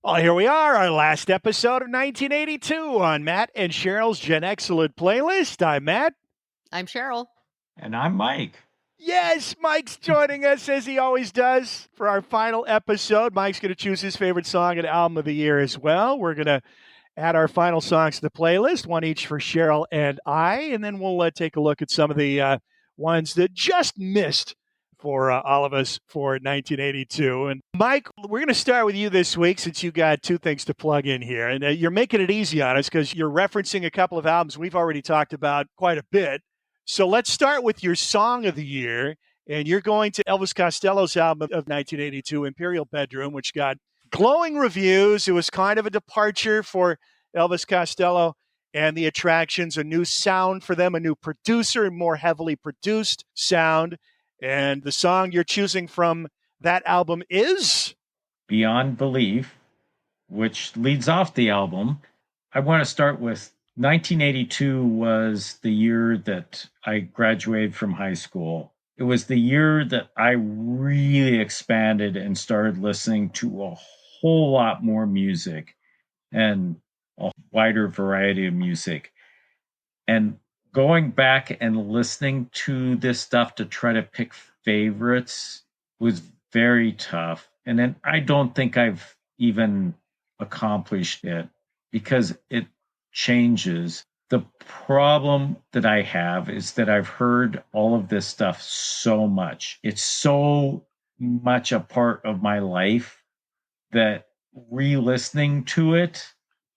Well, here we are, our last episode of 1982 on Matt and Cheryl's Gen Excellent playlist. I'm Matt. I'm Sheryl. And I'm Mike. Yes, Mike's joining us as he always does for our final episode. Mike's going to choose his favorite song and album of the year as well. We're going to add our final songs to the playlist, one each for Sheryl and I, and then we'll take a look at some of the ones that just missed for all of us for 1982. And Mike, we're going to start with you this week since you got two things to plug in here. And you're making it easy on us because you're referencing a couple of albums we've already talked about quite a bit. So let's start with your song of the year. And you're going to Elvis Costello's album of 1982, Imperial Bedroom, which got glowing reviews. It was kind of a departure for Elvis Costello and the Attractions, a new sound for them, a new producer, more heavily produced sound. And the song you're choosing from that album is? Beyond Belief, which leads off the album. I want to start with 1982 was the year that I graduated from high school. It was the year that I really expanded and started listening to a whole lot more music and a wider variety of music. And going back and listening to this stuff to try to pick favorites was very tough. And then I don't think I've even accomplished it because it changes. The problem that I have is that I've heard all of this stuff so much. It's so much a part of my life that re-listening to it,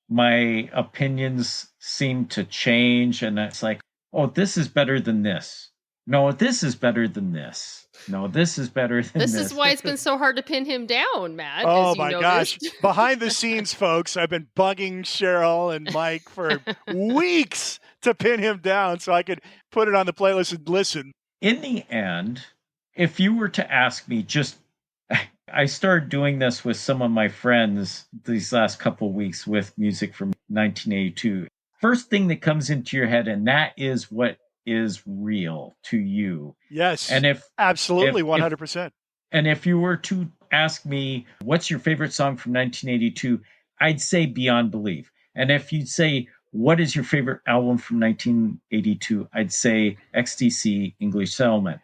my opinions seem to change. And it's like, oh, this is better than this. No, this is better than this. No, this is better than this. This is why it's been so hard to pin him down, Matt. Oh, my gosh. Behind the scenes, folks, I've been bugging Sheryl and Mike for weeks to pin him down so I could put it on the playlist and listen. In the end, if you were to ask me, I started doing this with some of my friends these last couple of weeks with music from 1982. First thing that comes into your head, and that is what is real to you. Yes. And absolutely 100%. And if you were to ask me, what's your favorite song from 1982? I'd say Beyond Belief. And if you'd say, what is your favorite album from 1982? I'd say XTC English Settlement.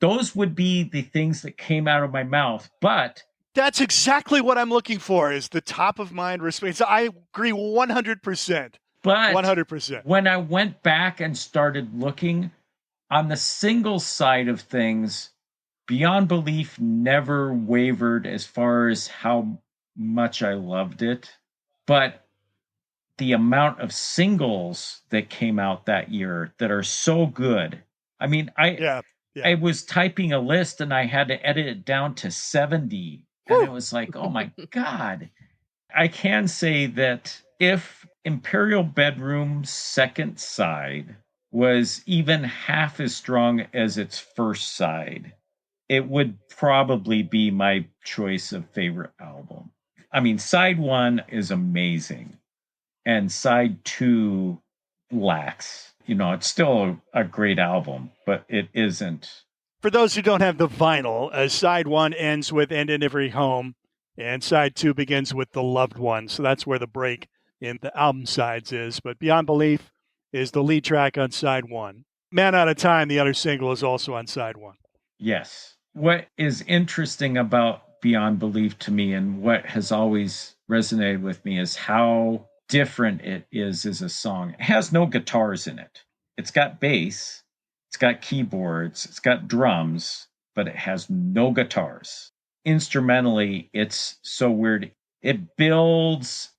Those would be the things that came out of my mouth. But that's exactly what I'm looking for, is the top of mind response. I agree 100%. But 100%. When I went back and started looking on the single side of things, Beyond Belief never wavered as far as how much I loved it. But the amount of singles that came out that year that are so good. I mean, I was typing a list and I had to edit it down to 70. And it was like, oh my God. I can say that if Imperial Bedroom's second side was even half as strong as its first side, it would probably be my choice of favorite album. I mean, side one is amazing. And side two lacks. You know, it's still a great album, but it isn't. For those who don't have the vinyl, side one ends with End in Every Home, and side two begins with The Loved One. So that's where the break in the album sides is. But Beyond Belief is the lead track on side one. Man Out of Time, the other single, is also on side one. Yes. What is interesting about Beyond Belief to me, and what has always resonated with me, is how different it is as a song. It has no guitars in it. It's got bass, it's got keyboards, it's got drums, but it has no guitars. Instrumentally, it's so weird. It builds,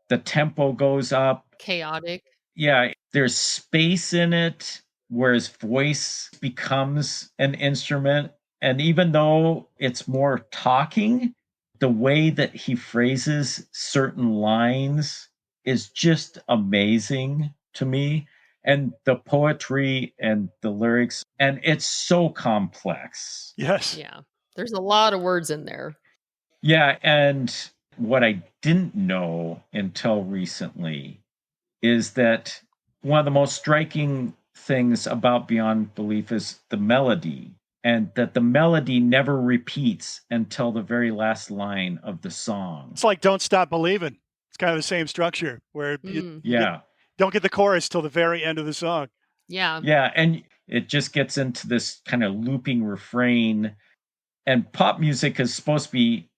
the tempo goes up. Chaotic. Yeah, there's space in it, whereas voice becomes an instrument. And even though it's more talking, the way that he phrases certain lines is just amazing to me. And the poetry and the lyrics, and it's so complex. Yes. Yeah. There's a lot of words in there. Yeah. And what I didn't know until recently is that one of the most striking things about Beyond Belief is the melody. and that the melody never repeats until the very last line of the song. It's like Don't Stop Believin'. It's kind of the same structure where you don't get the chorus till the very end of the song. Yeah. Yeah, and it just gets into this kind of looping refrain. And pop music is supposed to be,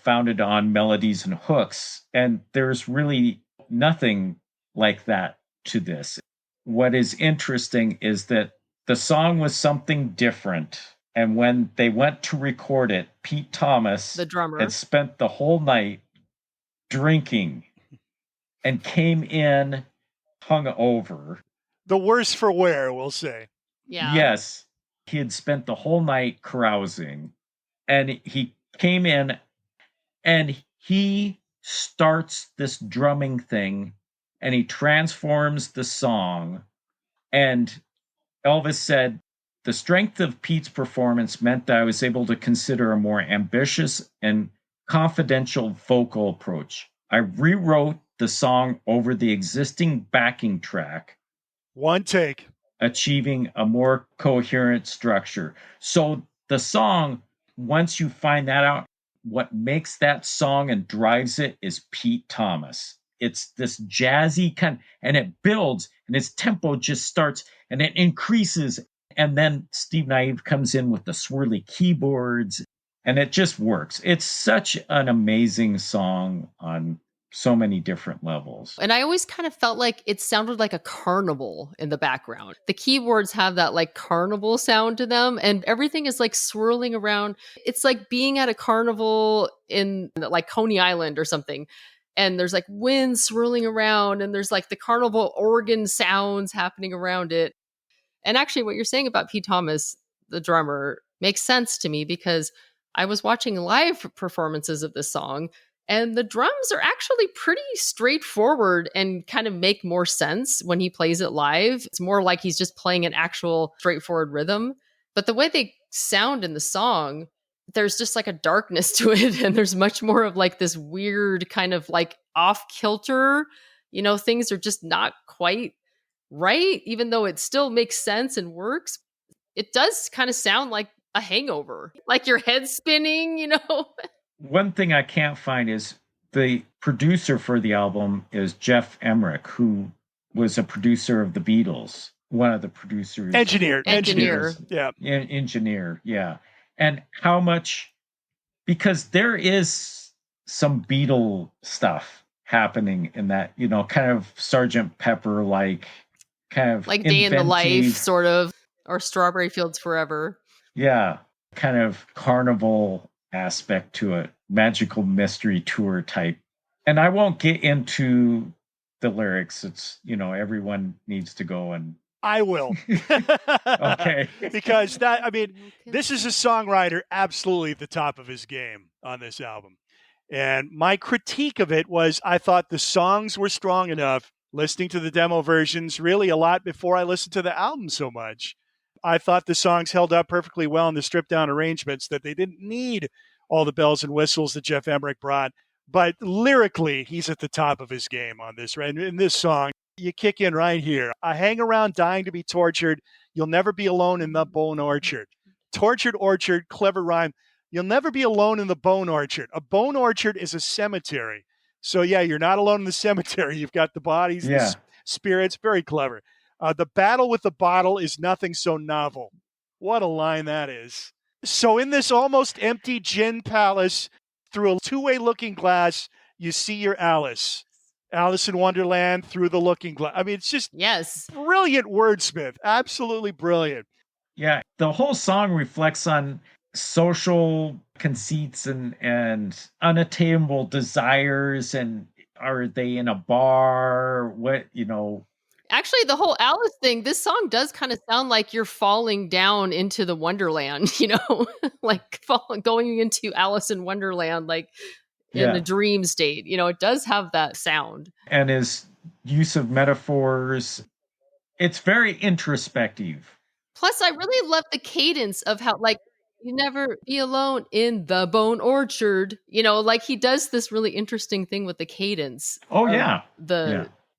founded on melodies and hooks. And there's really nothing like that to this. What is interesting is that the song was something different. And when they went to record it, Pete Thomas, the drummer, had spent the whole night drinking and came in hungover. The worse for wear, we'll say. Yeah. Yes. He had spent the whole night carousing. And he came in and he starts this drumming thing and he transforms the song. And Elvis said, the strength of Pete's performance meant that I was able to consider a more ambitious and confidential vocal approach. I rewrote the song over the existing backing track. One take. Achieving a more coherent structure. So the song, once you find that out, what makes that song and drives it is Pete Thomas. It's this jazzy kind, and it builds, and its tempo just starts, and it increases. And then Steve Naive comes in with the swirly keyboards, and it just works. It's such an amazing song on so many different levels. And I always kind of felt like it sounded like a carnival in the background. The keyboards have that like carnival sound to them, and everything is like swirling around. It's like being at a carnival in like Coney Island or something. And there's like wind swirling around, and there's like the carnival organ sounds happening around it. And actually, what you're saying about Pete Thomas, the drummer, makes sense to me because I was watching live performances of this song. And the drums are actually pretty straightforward and kind of make more sense when he plays it live. It's more like he's just playing an actual straightforward rhythm. But the way they sound in the song, there's just like a darkness to it. And there's much more of like this weird kind of like off kilter, things are just not quite right, even though it still makes sense and works. It does kind of sound like a hangover, like your head spinning, One thing I can't find is the producer for the album is Jeff Emmerich, who was a producer of the Beatles, one of the producers. Engineer. Yeah. Engineer. Yeah. And how much, because there is some Beatle stuff happening in that, kind of Sgt. Pepper, like Day in the Life, sort of, or Strawberry Fields Forever. Yeah. Kind of carnival aspect to it, magical mystery tour type. And I won't get into the lyrics. It's, everyone needs to go and I will. Okay. Because this is a songwriter absolutely at the top of his game on this album. And my critique of it was I thought the songs were strong enough, listening to the demo versions really a lot before I listened to the album so much. I thought the songs held up perfectly well in the stripped down arrangements, that they didn't need all the bells and whistles that Jeff Emmerich brought. But lyrically, he's at the top of his game on this, right? In this song, you kick in right here. I hang around dying to be tortured. You'll never be alone in the bone orchard. Tortured orchard, clever rhyme. You'll never be alone in the bone orchard. A bone orchard is a cemetery. So yeah, you're not alone in the cemetery. You've got the bodies, the spirits. Very clever. The battle with the bottle is nothing so novel. What a line that is. So in this almost empty gin palace, through a two-way looking glass, you see your Alice. Alice in Wonderland through the looking glass. I mean, it's just brilliant wordsmith. Absolutely brilliant. Yeah, the whole song reflects on social conceits and unattainable desires. And are they in a bar? What, Actually, the whole Alice thing, this song does kind of sound like you're falling down into the Wonderland, like going into Alice in Wonderland, like in a dream state. It does have that sound. And his use of metaphors, it's very introspective. Plus, I really love the cadence of how, like, you never be alone in the bone orchard. Like he does this really interesting thing with the cadence. Oh, yeah.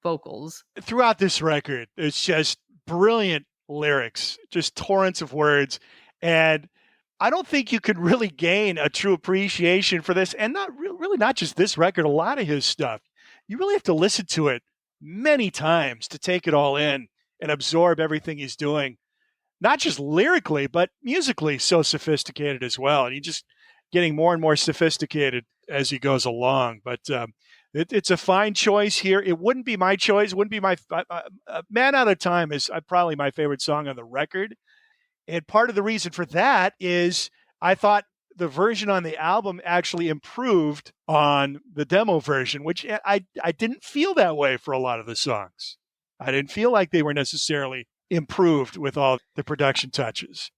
Vocals. Throughout this record, it's just brilliant lyrics, just torrents of words. And I don't think you could really gain a true appreciation for this, and not really not just this record, a lot of his stuff. You really have to listen to it many times to take it all in and absorb everything he's doing, not just lyrically, but musically, so sophisticated as well. And he's just getting more and more sophisticated as he goes along. But it's a fine choice here. It wouldn't be my choice. Wouldn't be my Man Out of Time is probably my favorite song on the record. And part of the reason for that is I thought the version on the album actually improved on the demo version, which I didn't feel that way for a lot of the songs. I didn't feel like they were necessarily improved with all the production touches.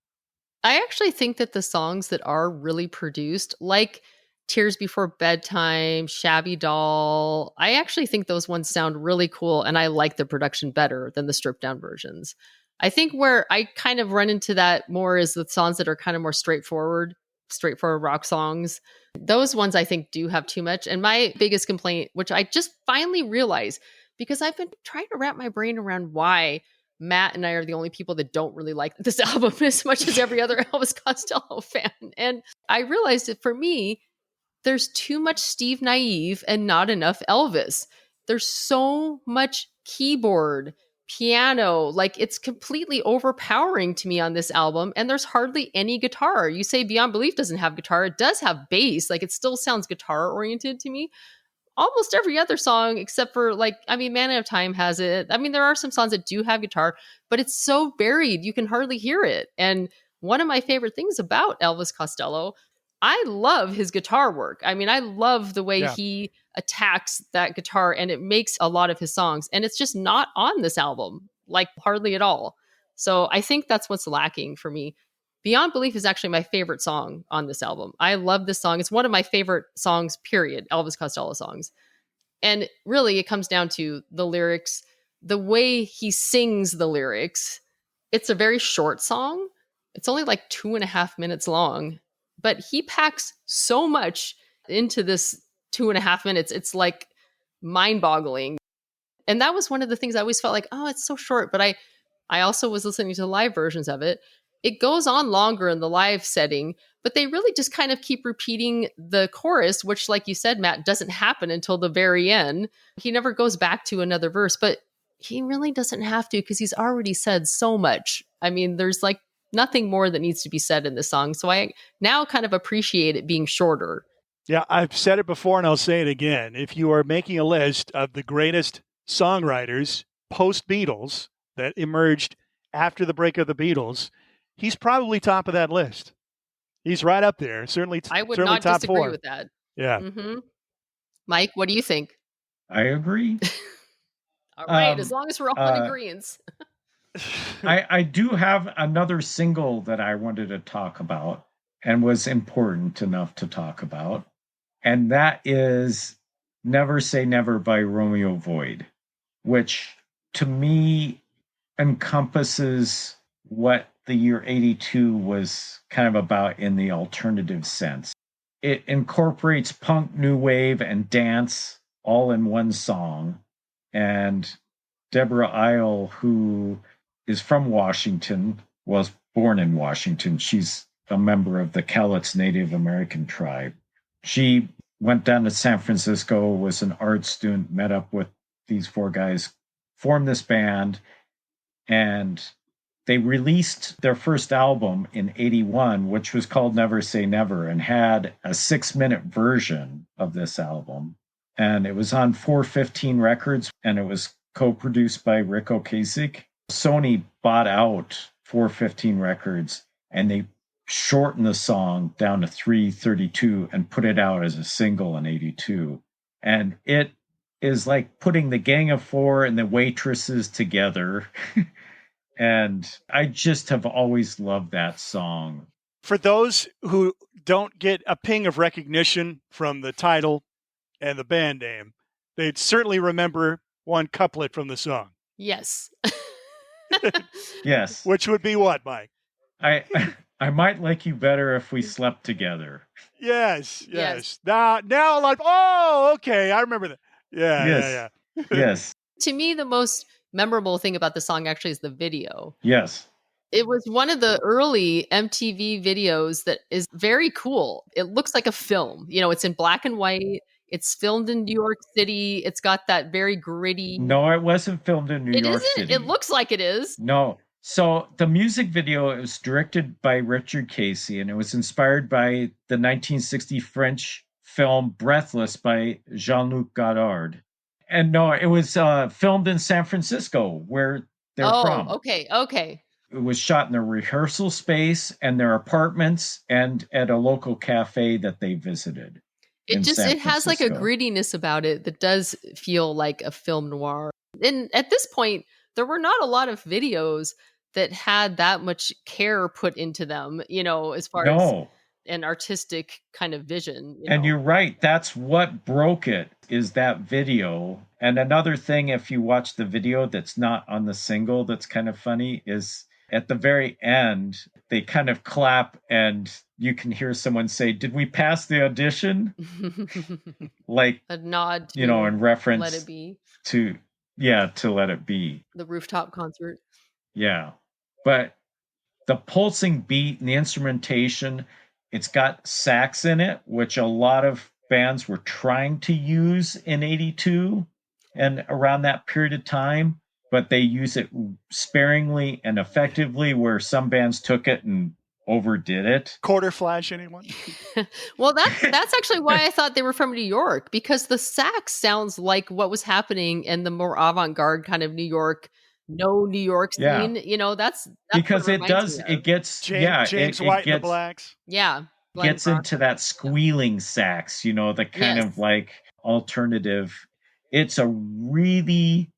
I actually think that the songs that are really produced, like Tears Before Bedtime, Shabby Doll, I actually think those ones sound really cool, and I like the production better than the stripped down versions. I think where I kind of run into that more is the songs that are kind of more straightforward rock songs. Those ones I think do have too much. And my biggest complaint, which I just finally realized, because I've been trying to wrap my brain around why Matt and I are the only people that don't really like this album as much as every other Elvis Costello fan. And I realized that for me, there's too much Steve Naive and not enough Elvis. There's so much keyboard, piano, like it's completely overpowering to me on this album. And there's hardly any guitar. You say Beyond Belief doesn't have guitar. It does have bass. Like it still sounds guitar oriented to me. Almost every other song, except for Man Out of Time has it. I mean, there are some songs that do have guitar, but it's so buried, you can hardly hear it. And one of my favorite things about Elvis Costello, I love his guitar work. I mean, I love the way he attacks that guitar, and it makes a lot of his songs. And it's just not on this album, like hardly at all. So I think that's what's lacking for me. Beyond Belief is actually my favorite song on this album. I love this song. It's one of my favorite songs, period, Elvis Costello songs. And really, it comes down to the lyrics, the way he sings the lyrics. It's a very short song. It's only like 2.5 minutes long, but he packs so much into this 2.5 minutes. It's like mind boggling. And that was one of the things I always felt like, oh, it's so short. But I also was listening to live versions of it. It goes on longer in the live setting, but they really just kind of keep repeating the chorus, which, like you said, Matt, doesn't happen until the very end. He never goes back to another verse, but he really doesn't have to because he's already said so much. I mean, there's like nothing more that needs to be said in this song. So I now kind of appreciate it being shorter. Yeah, I've said it before and I'll say it again. If you are making a list of the greatest songwriters post-Beatles that emerged after the break of the Beatles, he's probably top of that list. He's right up there. Certainly, I would certainly not top disagree 4. with that. Yeah. Mm-hmm. Mike, what do you think? I agree. All right, as long as we're all in agreement. I do have another single that I wanted to talk about and was important enough to talk about. And that is Never Say Never by Romeo Void, which to me encompasses what the year 82 was kind of about in the alternative sense. It incorporates punk, new wave, and dance all in one song. And Deborah Isle, who is from Washington, was born in Washington. She's a member of the Cowlitz Native American tribe. She went down to San Francisco, was an art student, met up with these 4 guys, formed this band, and they released their first album in 81, which was called Never Say Never, and had a 6-minute version of this album. And it was on 415 Records, and it was co-produced by Rick Ocasek. Sony bought out 415 Records, and they shortened the song down to 3:32 and put it out as a single in 82. And it is like putting the Gang of Four and the Waitresses together. And I just have always loved that song. For those who don't get a ping of recognition from the title and the band name, they'd certainly remember one couplet from the song. Yes. Yes. Which would be what, Mike? I might like you better if we slept together. Yes. Now, like, oh, okay, I remember that. Yeah. Yes. To me, the most memorable thing about the song actually is the video. Yes. It was one of the early MTV videos that is very cool. It looks like a film. It's in black and white. It's filmed in New York City. It's got that very gritty. No, it wasn't filmed in New It York isn't? City. It looks like it is. No. So the music video, it was directed by Richard Casey, and it was inspired by the 1960 French film Breathless by Jean-Luc Godard. And no, it was filmed in San Francisco, where they're from. Okay. It was shot in their rehearsal space and their apartments and at a local cafe that they visited. It has like a grittiness about it that does feel like a film noir. And at this point, there were not a lot of videos that had that much care put into them, as far as an artistic kind of vision. And you're right. That's what broke it, is that video. And another thing, if you watch the video that's not on the single, that's kind of funny, is at the very end, they kind of clap and you can hear someone say, "Did we pass the audition?" Like a nod to, in reference Let It Be. to Let It Be. The rooftop concert. Yeah. But the pulsing beat and the instrumentation, it's got sax in it, which a lot of bands were trying to use in 82 and around that period of time, but they use it sparingly and effectively, where some bands took it and overdid it. Quarter flash, anyone? Well, that's actually why I thought they were from New York, because the sax sounds like what was happening in the more avant-garde kind of New York scene. That's because it does. It gets James White and the Blacks. Yeah, gets into that squealing sax. The kind of like alternative. It's a really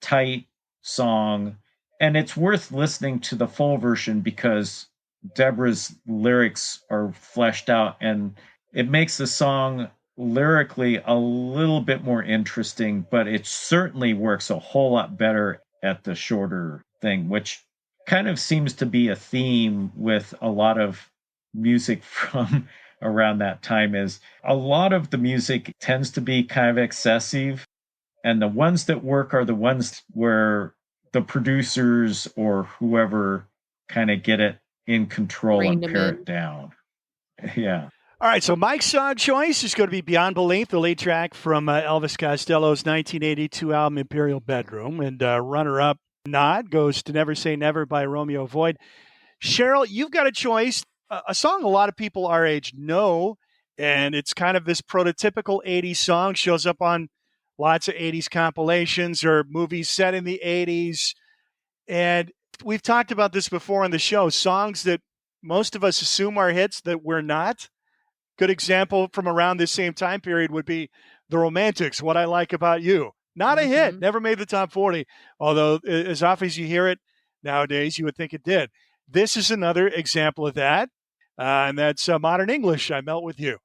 tight song, and it's worth listening to the full version because Deborah's lyrics are fleshed out, and it makes the song lyrically a little bit more interesting, but it certainly works a whole lot better at the shorter thing, which kind of seems to be a theme with a lot of music from around that time. Is a lot of the music tends to be kind of excessive, and the ones that work are the ones where the producers or whoever kind of get it in control and pare it down. Yeah. All right, so Mike's song choice is going to be Beyond Belief, the lead track from Elvis Costello's 1982 album Imperial Bedroom. And runner-up nod goes to Never Say Never by Romeo Void. Sheryl, you've got a choice, a song a lot of people our age know, and it's kind of this prototypical 80s song, shows up on lots of 80s compilations or movies set in the 80s. And we've talked about this before on the show, songs that most of us assume are hits that we're not. Good example from around this same time period would be The Romantics, What I Like About You. Not a hit, never made the top 40, although as often as you hear it nowadays, you would think it did. This is another example of that, and that's Modern English, I Melt With You.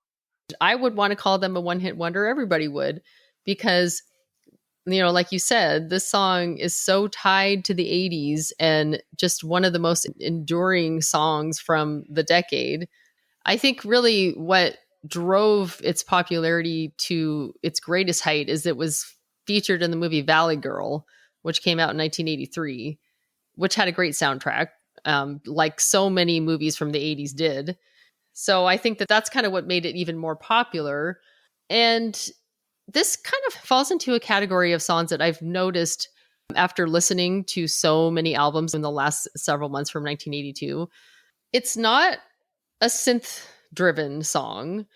I would want to call them a one-hit wonder. Everybody would, because, like you said, this song is so tied to the 80s and just one of the most enduring songs from the decade. I think really what drove its popularity to its greatest height is it was featured in the movie Valley Girl, which came out in 1983, which had a great soundtrack, like so many movies from the 80s did. So I think that that's kind of what made it even more popular. And this kind of falls into a category of songs that I've noticed after listening to so many albums in the last several months from 1982. It's not a synth-driven song.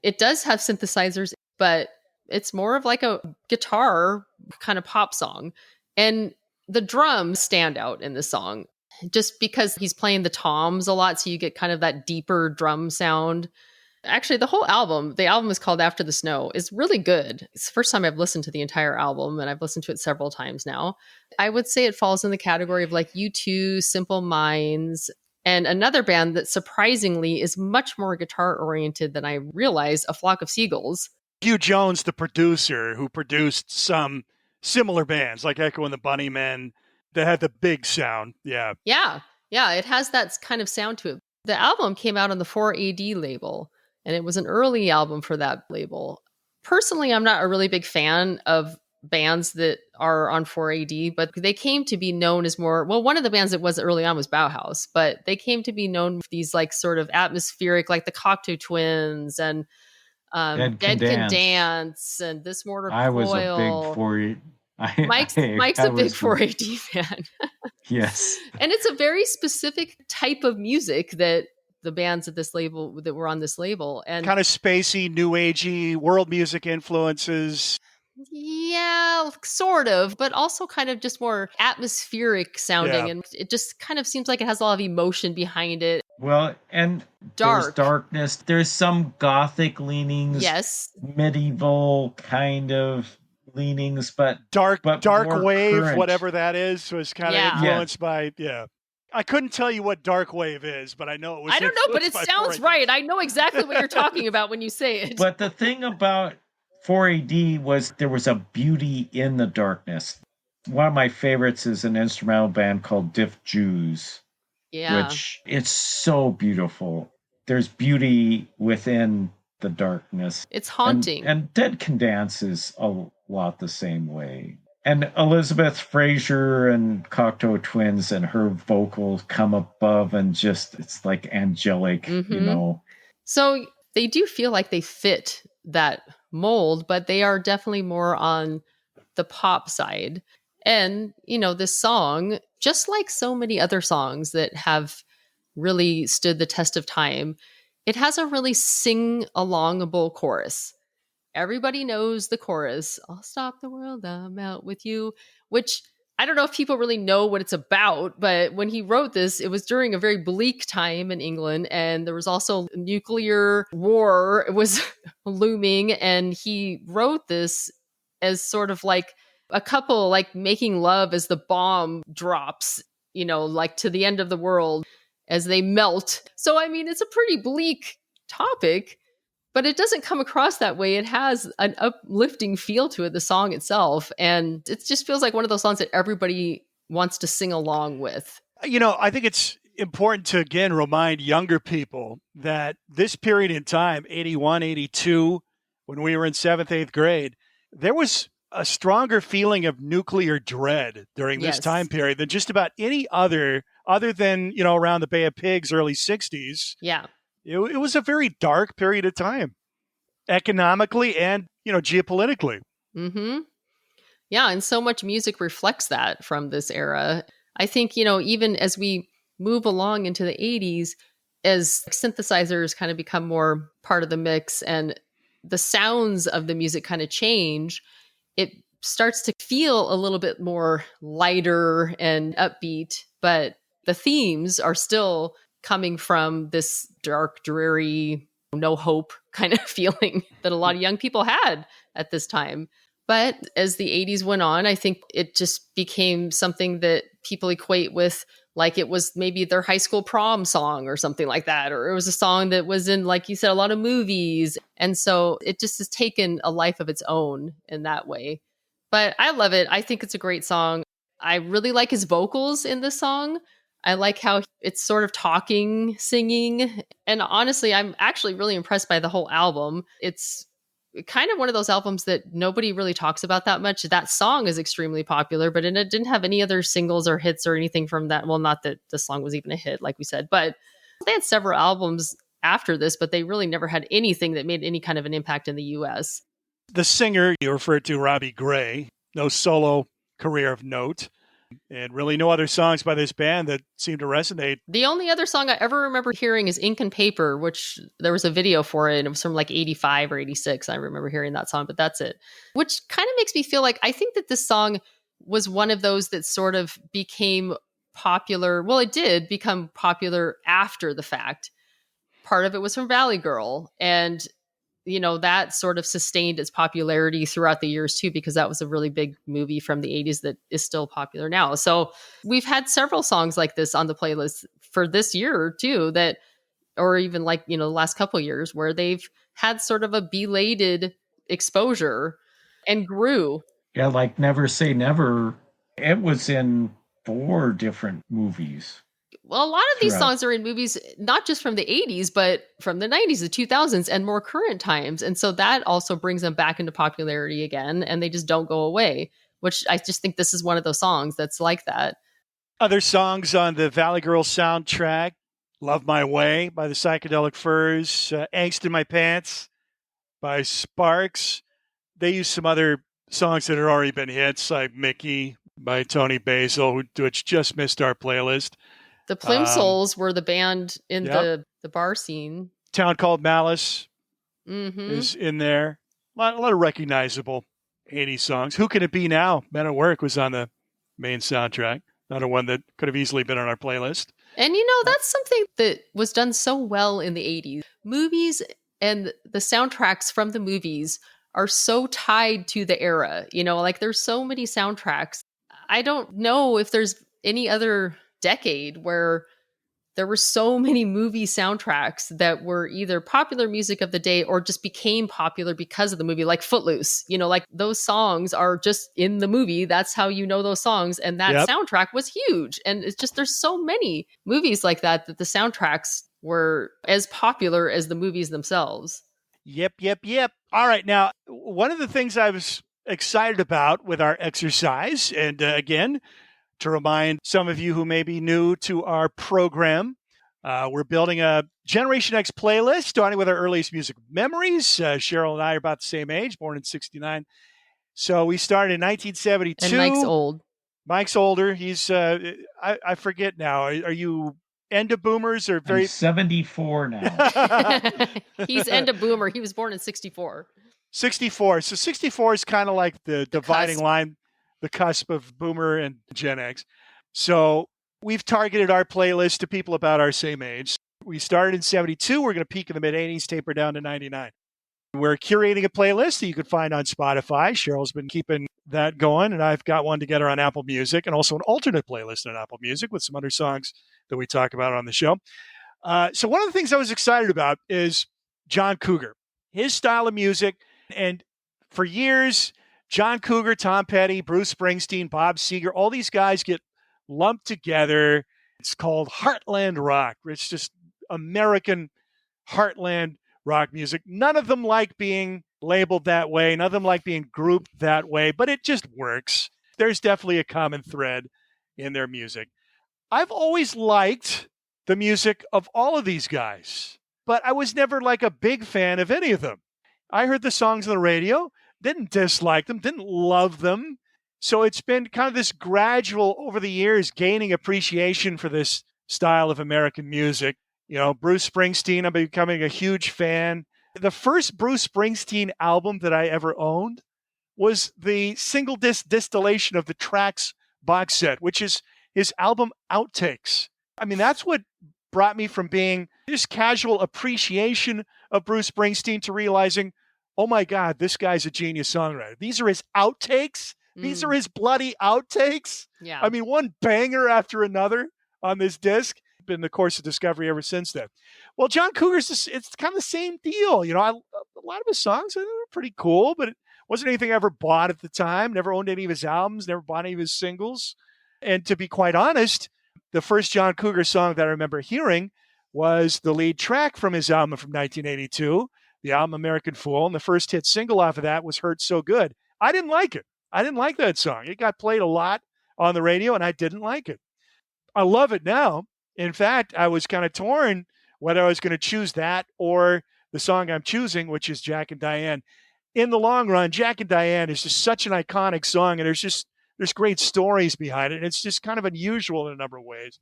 It does have synthesizers, but it's more of like a guitar kind of pop song. And the drums stand out in this song just because he's playing the toms a lot, so you get kind of that deeper drum sound. Actually, the album is called After the Snow, is really good. It's the first time I've listened to the entire album, and I've listened to it several times now. I would say it falls in the category of like U2, Simple Minds, and another band that surprisingly is much more guitar oriented than I realized, A Flock of Seagulls. Hugh Jones, the producer, who produced some similar bands like Echo and the Bunnymen that had the big sound. Yeah. Yeah. It has that kind of sound to it. The album came out on the 4AD label, and it was an early album for that label. Personally, I'm not a really big fan of bands that are on 4AD, but they came to be known as more, well, one of the bands that was early on was Bauhaus, but they came to be known for these like sort of atmospheric, like the Cocteau Twins and Dead Can Dance and This Mortal I was a Coil. big 4AD. Mike's a big 4AD fan. Yes. And it's a very specific type of music that the bands at this label that were on this label, and kind of spacey, new agey, world music influences. Yeah, sort of, but also kind of just more atmospheric sounding. Yeah. And it just kind of seems like it has a lot of emotion behind it. Well, and Dark. there's darkness. There's some gothic leanings. Yes. Medieval kind of leanings, but dark more wave, current. whatever that is, was kind of influenced by, I couldn't tell you what dark wave is, but I know it was. I don't know, but it sounds right. I know exactly what you're talking about when you say it. But the thing about 4AD was there was a beauty in the darkness. One of my favorites is an instrumental band called Diff Jews, which it's so beautiful. There's beauty within the darkness. It's haunting. And Dead Can Dance is a lot the same way. And Elizabeth Fraser and Cocteau Twins and her vocals come above and just, it's like angelic, So they do feel like they fit that mold, but they are definitely more on the pop side. And, this song, just like so many other songs that have really stood the test of time, it has a really sing-alongable chorus. Everybody knows the chorus, I'll stop the world, I'm out with you, which I don't know if people really know what it's about, but when he wrote this, it was during a very bleak time in England, and there was also nuclear war was looming, and he wrote this as sort of like a couple like making love as the bomb drops, like to the end of the world as they melt. So, I mean, it's a pretty bleak topic, but it doesn't come across that way. It has an uplifting feel to it, the song itself. And it just feels like one of those songs that everybody wants to sing along with. I think it's important to, again, remind younger people that this period in time, 81, 82, when we were in 7th, 8th grade, there was a stronger feeling of nuclear dread during this time period than just about any other than, around the Bay of Pigs, early 60s. Yeah. It was a very dark period of time, economically and, geopolitically. Mm-hmm. Yeah, and so much music reflects that from this era. I think, even as we move along into the 80s, as synthesizers kind of become more part of the mix and the sounds of the music kind of change, it starts to feel a little bit more lighter and upbeat, but the themes are still coming from this dark, dreary, no hope kind of feeling that a lot of young people had at this time. But as the 80s went on, I think it just became something that people equate with, like it was maybe their high school prom song or something like that, or it was a song that was in, like you said, a lot of movies. And so it just has taken a life of its own in that way. But I love it. I think it's a great song. I really like his vocals in this song. I like how it's sort of talking, singing. And honestly, I'm actually really impressed by the whole album. It's kind of one of those albums that nobody really talks about that much. That song is extremely popular, but it didn't have any other singles or hits or anything from that. Well, not that the song was even a hit, like we said, but they had several albums after this, but they really never had anything that made any kind of an impact in the US. The singer you referred to, Robbie Gray, no solo career of note. And really no other songs by this band that seem to resonate. The only other song I ever remember hearing is Ink and Paper, which there was a video for it. And it was from like 85 or 86. I remember hearing that song, but that's it. Which kind of makes me feel like I think that this song was one of those that sort of became popular. Well, it did become popular after the fact. Part of it was from Valley Girl. And that sort of sustained its popularity throughout the years too, because that was a really big movie from the 80s that is still popular now. So we've had several songs like this on the playlist for this year too, that, or even like, the last couple of years where they've had sort of a belated exposure and grew. Yeah, like Never Say Never. It was in 4 different movies. Well, a lot of these songs are in movies, not just from the 80s, but from the 90s, the 2000s, and more current times. And so that also brings them back into popularity again, and they just don't go away. which I just think this is one of those songs that's like that. Other songs on the Valley Girl soundtrack: Love My Way by the Psychedelic Furs, Angst in My Pants by Sparks. They use some other songs that had already been hits, like Mickey by Tony Basil, which just missed our playlist. The Plimsolls were the band in the bar scene. Town Called Malice is in there. A lot of recognizable 80s songs. Who Can It Be Now? Men at Work was on the main soundtrack. Another one that could have easily been on our playlist. And that's something that was done so well in the 80s. Movies and the soundtracks from the movies are so tied to the era. Like there's so many soundtracks. I don't know if there's any other decade where there were so many movie soundtracks that were either popular music of the day or just became popular because of the movie, like Footloose. Like those songs are just in the movie. That's how you know those songs. And that soundtrack was huge. And it's just, there's so many movies like that the soundtracks were as popular as the movies themselves. Yep. All right. Now, one of the things I was excited about with our exercise, and again, to remind some of you who may be new to our program, we're building a Generation X playlist starting with our earliest music memories. Sheryl and I are about the same age, born in 69. So we started in 1972. And Mike's old. Mike's older. He's, I forget now. Are you end of boomers or very... I'm 74 now. He's end of boomer. He was born in 64. 64. So 64 is kind of like the dividing line, the cusp of boomer and Gen X. So we've targeted our playlist to people about our same age. We started in 72. We're going to peak in the mid-80s, taper down to 99. We're curating a playlist that you can find on Spotify. Cheryl's been keeping that going, and I've got one together on Apple Music, and also an alternate playlist on Apple Music with some other songs that we talk about on the show. So one of the things I was excited about is John Cougar, his style of music. And for years, John Cougar, Tom Petty, Bruce Springsteen, Bob Seger, all these guys get lumped together. It's called Heartland rock. It's just American heartland rock music. None of them like being labeled that way. None of them like being grouped that way, but it just works. There's definitely a common thread in their music. I've always liked the music of all of these guys, but I was never like a big fan of any of them. I heard the songs on the radio, didn't dislike them, didn't love them. So it's been kind of this gradual, over the years, gaining appreciation for this style of American music. Bruce Springsteen, I'm becoming a huge fan. The first Bruce Springsteen album that I ever owned was the single disc distillation of the Tracks box set, which is his album Outtakes. I mean, that's what brought me from being just casual appreciation of Bruce Springsteen to realizing, oh my God, this guy's a genius songwriter. These are his outtakes. These are his bloody outtakes. Yeah. I mean, one banger after another on this disc. Been the course of discovery ever since then. Well, John Cougar's, it's kind of the same deal. A lot of his songs are pretty cool, but it wasn't anything I ever bought at the time. Never owned any of his albums, never bought any of his singles. And to be quite honest, the first John Cougar song that I remember hearing was the lead track from his album from 1982, the album American Fool. And the first hit single off of that was Hurt So Good. I didn't like it. I didn't like that song. It got played a lot on the radio, and I didn't like it. I love it now. In fact, I was kind of torn whether I was going to choose that or the song I'm choosing, which is Jack and Diane. In the long run, Jack and Diane is just such an iconic song, and there's great stories behind it. And it's just kind of unusual in a number of ways.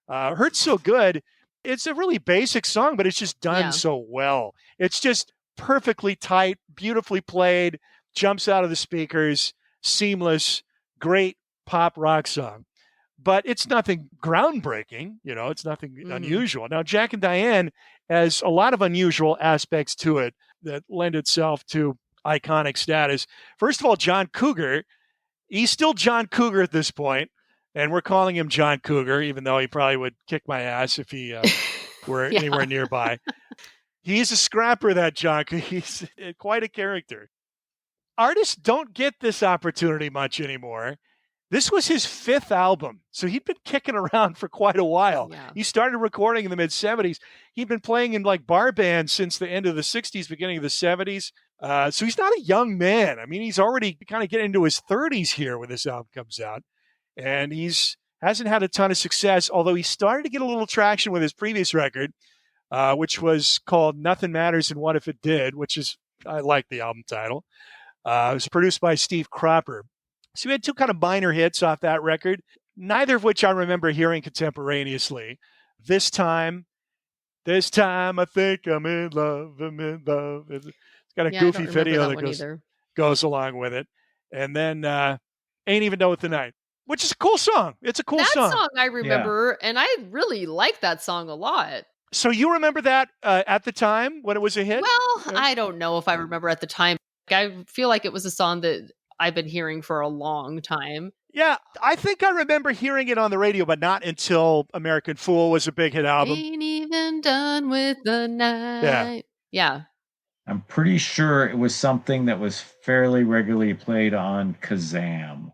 Hurts So Good. It's a really basic song, but it's just done so well. It's just perfectly tight, beautifully played, jumps out of the speakers, seamless, great pop rock song. But it's nothing groundbreaking, it's nothing unusual. Now, Jack and Diane has a lot of unusual aspects to it that lend itself to iconic status. First of all, John Cougar, he's still John Cougar at this point, and we're calling him John Cougar, even though he probably would kick my ass if he were anywhere nearby. He's a scrapper, that John. He's quite a character. Artists don't get this opportunity much anymore. This was his 5th album, so he'd been kicking around for quite a while. Yeah. He started recording in the mid-'70s. He'd been playing in like bar bands since the end of the 60s, beginning of the 70s. So he's not a young man. I mean, he's already kind of getting into his 30s here when this album comes out. And hasn't had a ton of success, although he started to get a little traction with his previous record, which was called Nothing Matters and What If It Did, I like the album title. It was produced by Steve Cropper. So we had 2 kind of minor hits off that record, neither of which I remember hearing contemporaneously. This time I think I'm in love. It's got a goofy video that goes along with it. And then Ain't Even Know It Tonight, which is a cool song. It's a cool song. That song I remember, and I really like that song a lot. So you remember that at the time when it was a hit? Well, I don't know if I remember at the time. I feel like it was a song that I've been hearing for a long time. Yeah, I think I remember hearing it on the radio, but not until American Fool was a big hit album. Ain't even done with the night. Yeah. I'm pretty sure it was something that was fairly regularly played on Kazam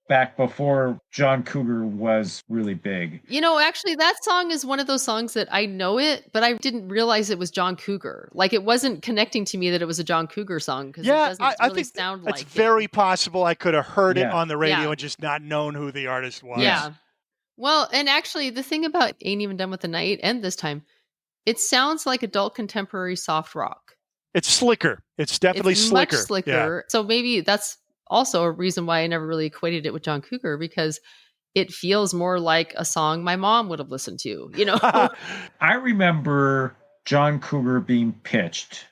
back before John Cougar was really big. Actually, that song is one of those songs that I know it, but I didn't realize it was John Cougar. Like, it wasn't connecting to me that it was a John Cougar song because it doesn't really think sound like it. It's very possible I could have heard it on the radio and just not known who the artist was. Yeah. Well, and actually, the thing about Ain't Even Done with the Night and this time, it sounds like adult contemporary soft rock. It's slicker. It's definitely slicker. Much slicker. Yeah. So maybe that's also a reason why I never really equated it with John Cougar, because it feels more like a song my mom would have listened to, I remember John Cougar being pitched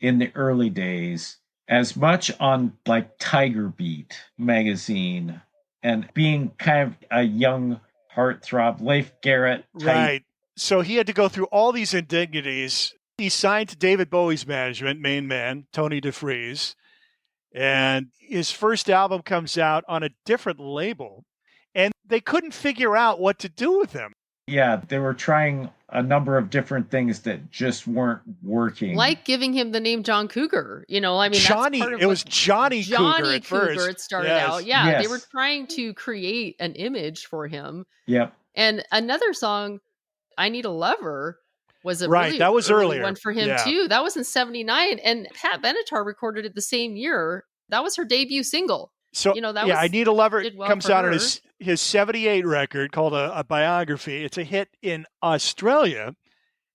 in the early days as much on like Tiger Beat magazine and being kind of a young heartthrob, Leif Garrett type. Right. So he had to go through all these indignities. He signed to David Bowie's management, main man, Tony DeFries. And his first album comes out on a different label. And they couldn't figure out what to do with him. Yeah, they were trying a number of different things that just weren't working. Like giving him the name John Cougar. Johnny, it was Johnny Cougar at first. It started out. Yeah, yes. They were trying to create an image for him. Yep. And another song, I Need a Lover, was a really that was earlier one for him too. That was in 79, and Pat Benatar recorded it the same year. That was her debut single. So I Need a Lover comes out on his 78 record called a Biography. It's a hit in Australia,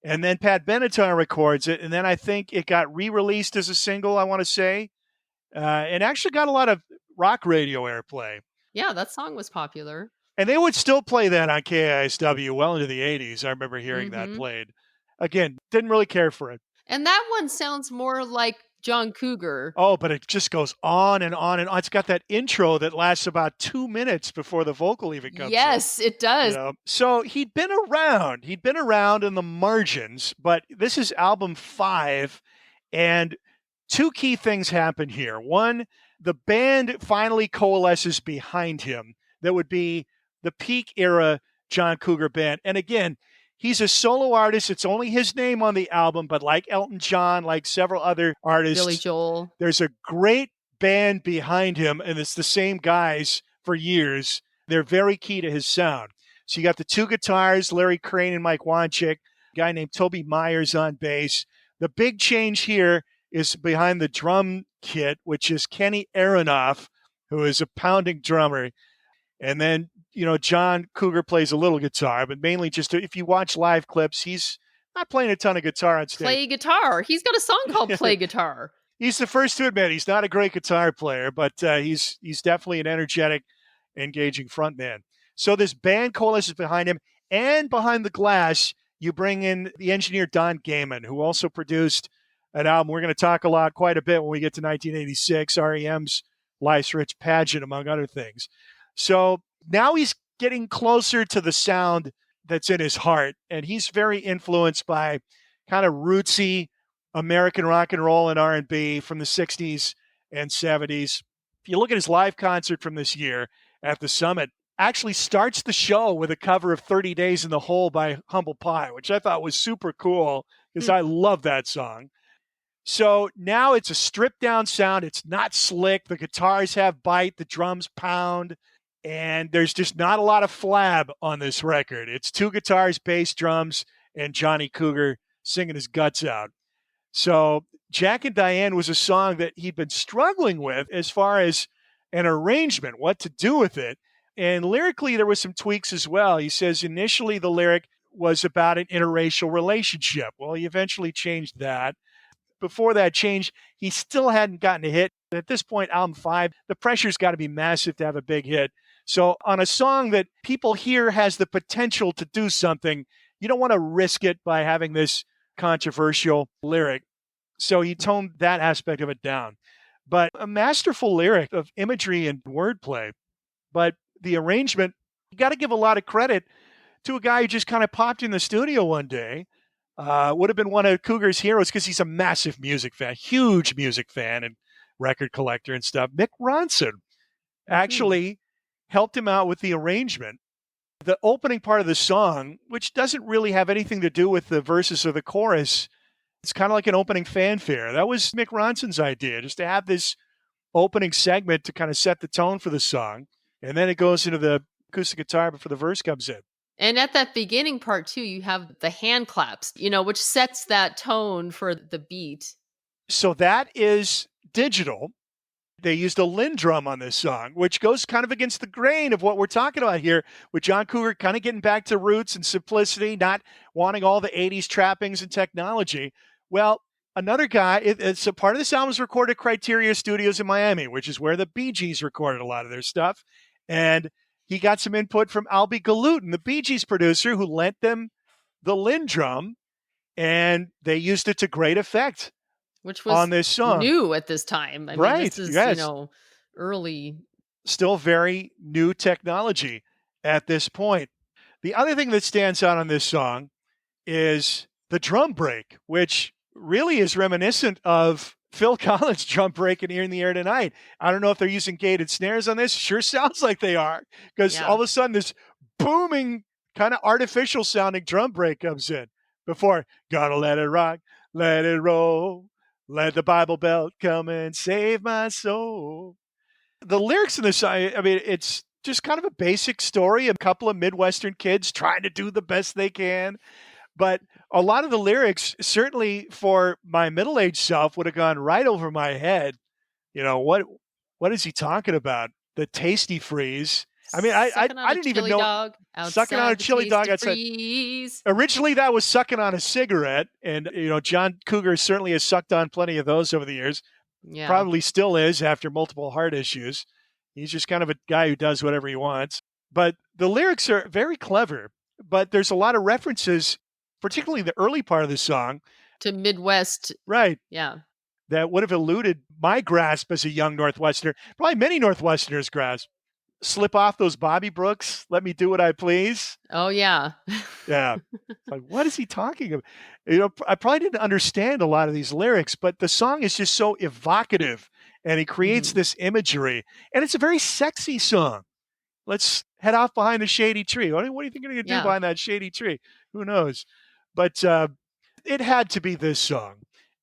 and then Pat Benatar records it, and then I think it got re-released as a single, I want to say, and actually got a lot of rock radio airplay. Yeah, that song was popular. And they would still play that on KISW well into the 80s. I remember hearing that played. Again, didn't really care for it. And that one sounds more like John Cougar. Oh, but it just goes on and on and on. It's got that intro that lasts about 2 minutes before the vocal even comes in. Yes, it does. So he'd been around. He'd been around in the margins, but this is album 5, and 2 key things happen here. One, the band finally coalesces behind him. That would be the peak era John Cougar band. And again, he's a solo artist. It's only his name on the album, but like Elton John, like several other artists, Billy Joel, there's a great band behind him, and it's the same guys for years. They're very key to his sound. So you got the 2 guitars, Larry Crane and Mike Wanchick, a guy named Toby Myers on bass. The big change here is behind the drum kit, which is Kenny Aronoff, who is a pounding drummer. And then, John Cougar plays a little guitar, but mainly just if you watch live clips, he's not playing a ton of guitar on stage. Play guitar. He's got a song called Play Guitar. He's the first to admit he's not a great guitar player, but he's definitely an energetic, engaging frontman. So this band coalesces behind him, and behind the glass, you bring in the engineer Don Gaiman, who also produced an album we're going to talk quite a bit when we get to 1986, REM's Life's Rich Pageant, among other things. So now he's getting closer to the sound that's in his heart, and he's very influenced by kind of rootsy American rock and roll and R&B from the 60s and 70s. If you look at his live concert from this year at the Summit, actually starts the show with a cover of 30 Days in the Hole by Humble Pie, which I thought was super cool because I love that song. So now it's a stripped down sound. It's not slick. The guitars have bite. The drums pound. And there's just not a lot of flab on this record. It's 2 guitars, bass, drums, and Johnny Cougar singing his guts out. So Jack and Diane was a song that he'd been struggling with as far as an arrangement, what to do with it. And lyrically, there was some tweaks as well. He says initially the lyric was about an interracial relationship. Well, he eventually changed that. Before that change, he still hadn't gotten a hit. At this point, album 5, the pressure's got to be massive to have a big hit. So on a song that people hear has the potential to do something, you don't want to risk it by having this controversial lyric. So he toned that aspect of it down. But a masterful lyric of imagery and wordplay. But the arrangement, you got to give a lot of credit to a guy who just kind of popped in the studio one day. Would have been one of Cougar's heroes because he's a massive music fan, huge music fan and record collector and stuff. Mick Ronson actually helped him out with the arrangement. The opening part of the song, which doesn't really have anything to do with the verses or the chorus, it's kind of like an opening fanfare. That was Mick Ronson's idea, just to have this opening segment to kind of set the tone for the song. And then it goes into the acoustic guitar before the verse comes in. And at that beginning part too, you have the hand claps, which sets that tone for the beat. So that is digital. They used a Linn drum on this song, which goes kind of against the grain of what we're talking about here, with John Cougar kind of getting back to roots and simplicity, not wanting all the 80s trappings and technology. Well, another guy, it's a part of this album was recorded at Criteria Studios in Miami, which is where the Bee Gees recorded a lot of their stuff. And he got some input from Albie Galutin, the Bee Gees producer, who lent them the Linn drum, and they used it to great effect. Which was on this song. New at this time. I right. mean, this is, yes. Early. Still very new technology at this point. The other thing that stands out on this song is the drum break, which really is reminiscent of Phil Collins' drum break in Here in the Air Tonight. I don't know if they're using gated snares on this. Sure sounds like they are, because all of a sudden this booming, kind of artificial sounding drum break comes in before "Gotta Let It Rock, Let It Roll, Let the Bible Belt come and save my soul." The lyrics in this, I mean, it's just kind of a basic story. A couple of Midwestern kids trying to do the best they can. But a lot of the lyrics, certainly for my middle-aged self, would have gone right over my head. What is he talking about? The tasty freeze. I mean, I didn't even know. Sucking on a chili dog outside. Originally, that was sucking on a cigarette. And, John Cougar certainly has sucked on plenty of those over the years. Yeah. Probably still is after multiple heart issues. He's just kind of a guy who does whatever he wants. But the lyrics are very clever. But there's a lot of references, particularly the early part of the song, to Midwest. Right. Yeah. That would have eluded my grasp as a young Northwesterner. Probably many Northwesterners' grasp. Slip off those Bobby Brooks, let me do what I please. Oh, yeah. Yeah. Like, what is he talking about? I probably didn't understand a lot of these lyrics, but the song is just so evocative, and he creates this imagery. And it's a very sexy song. Let's head off behind the shady tree. What do you think you're going to do behind that shady tree? Who knows? But it had to be this song.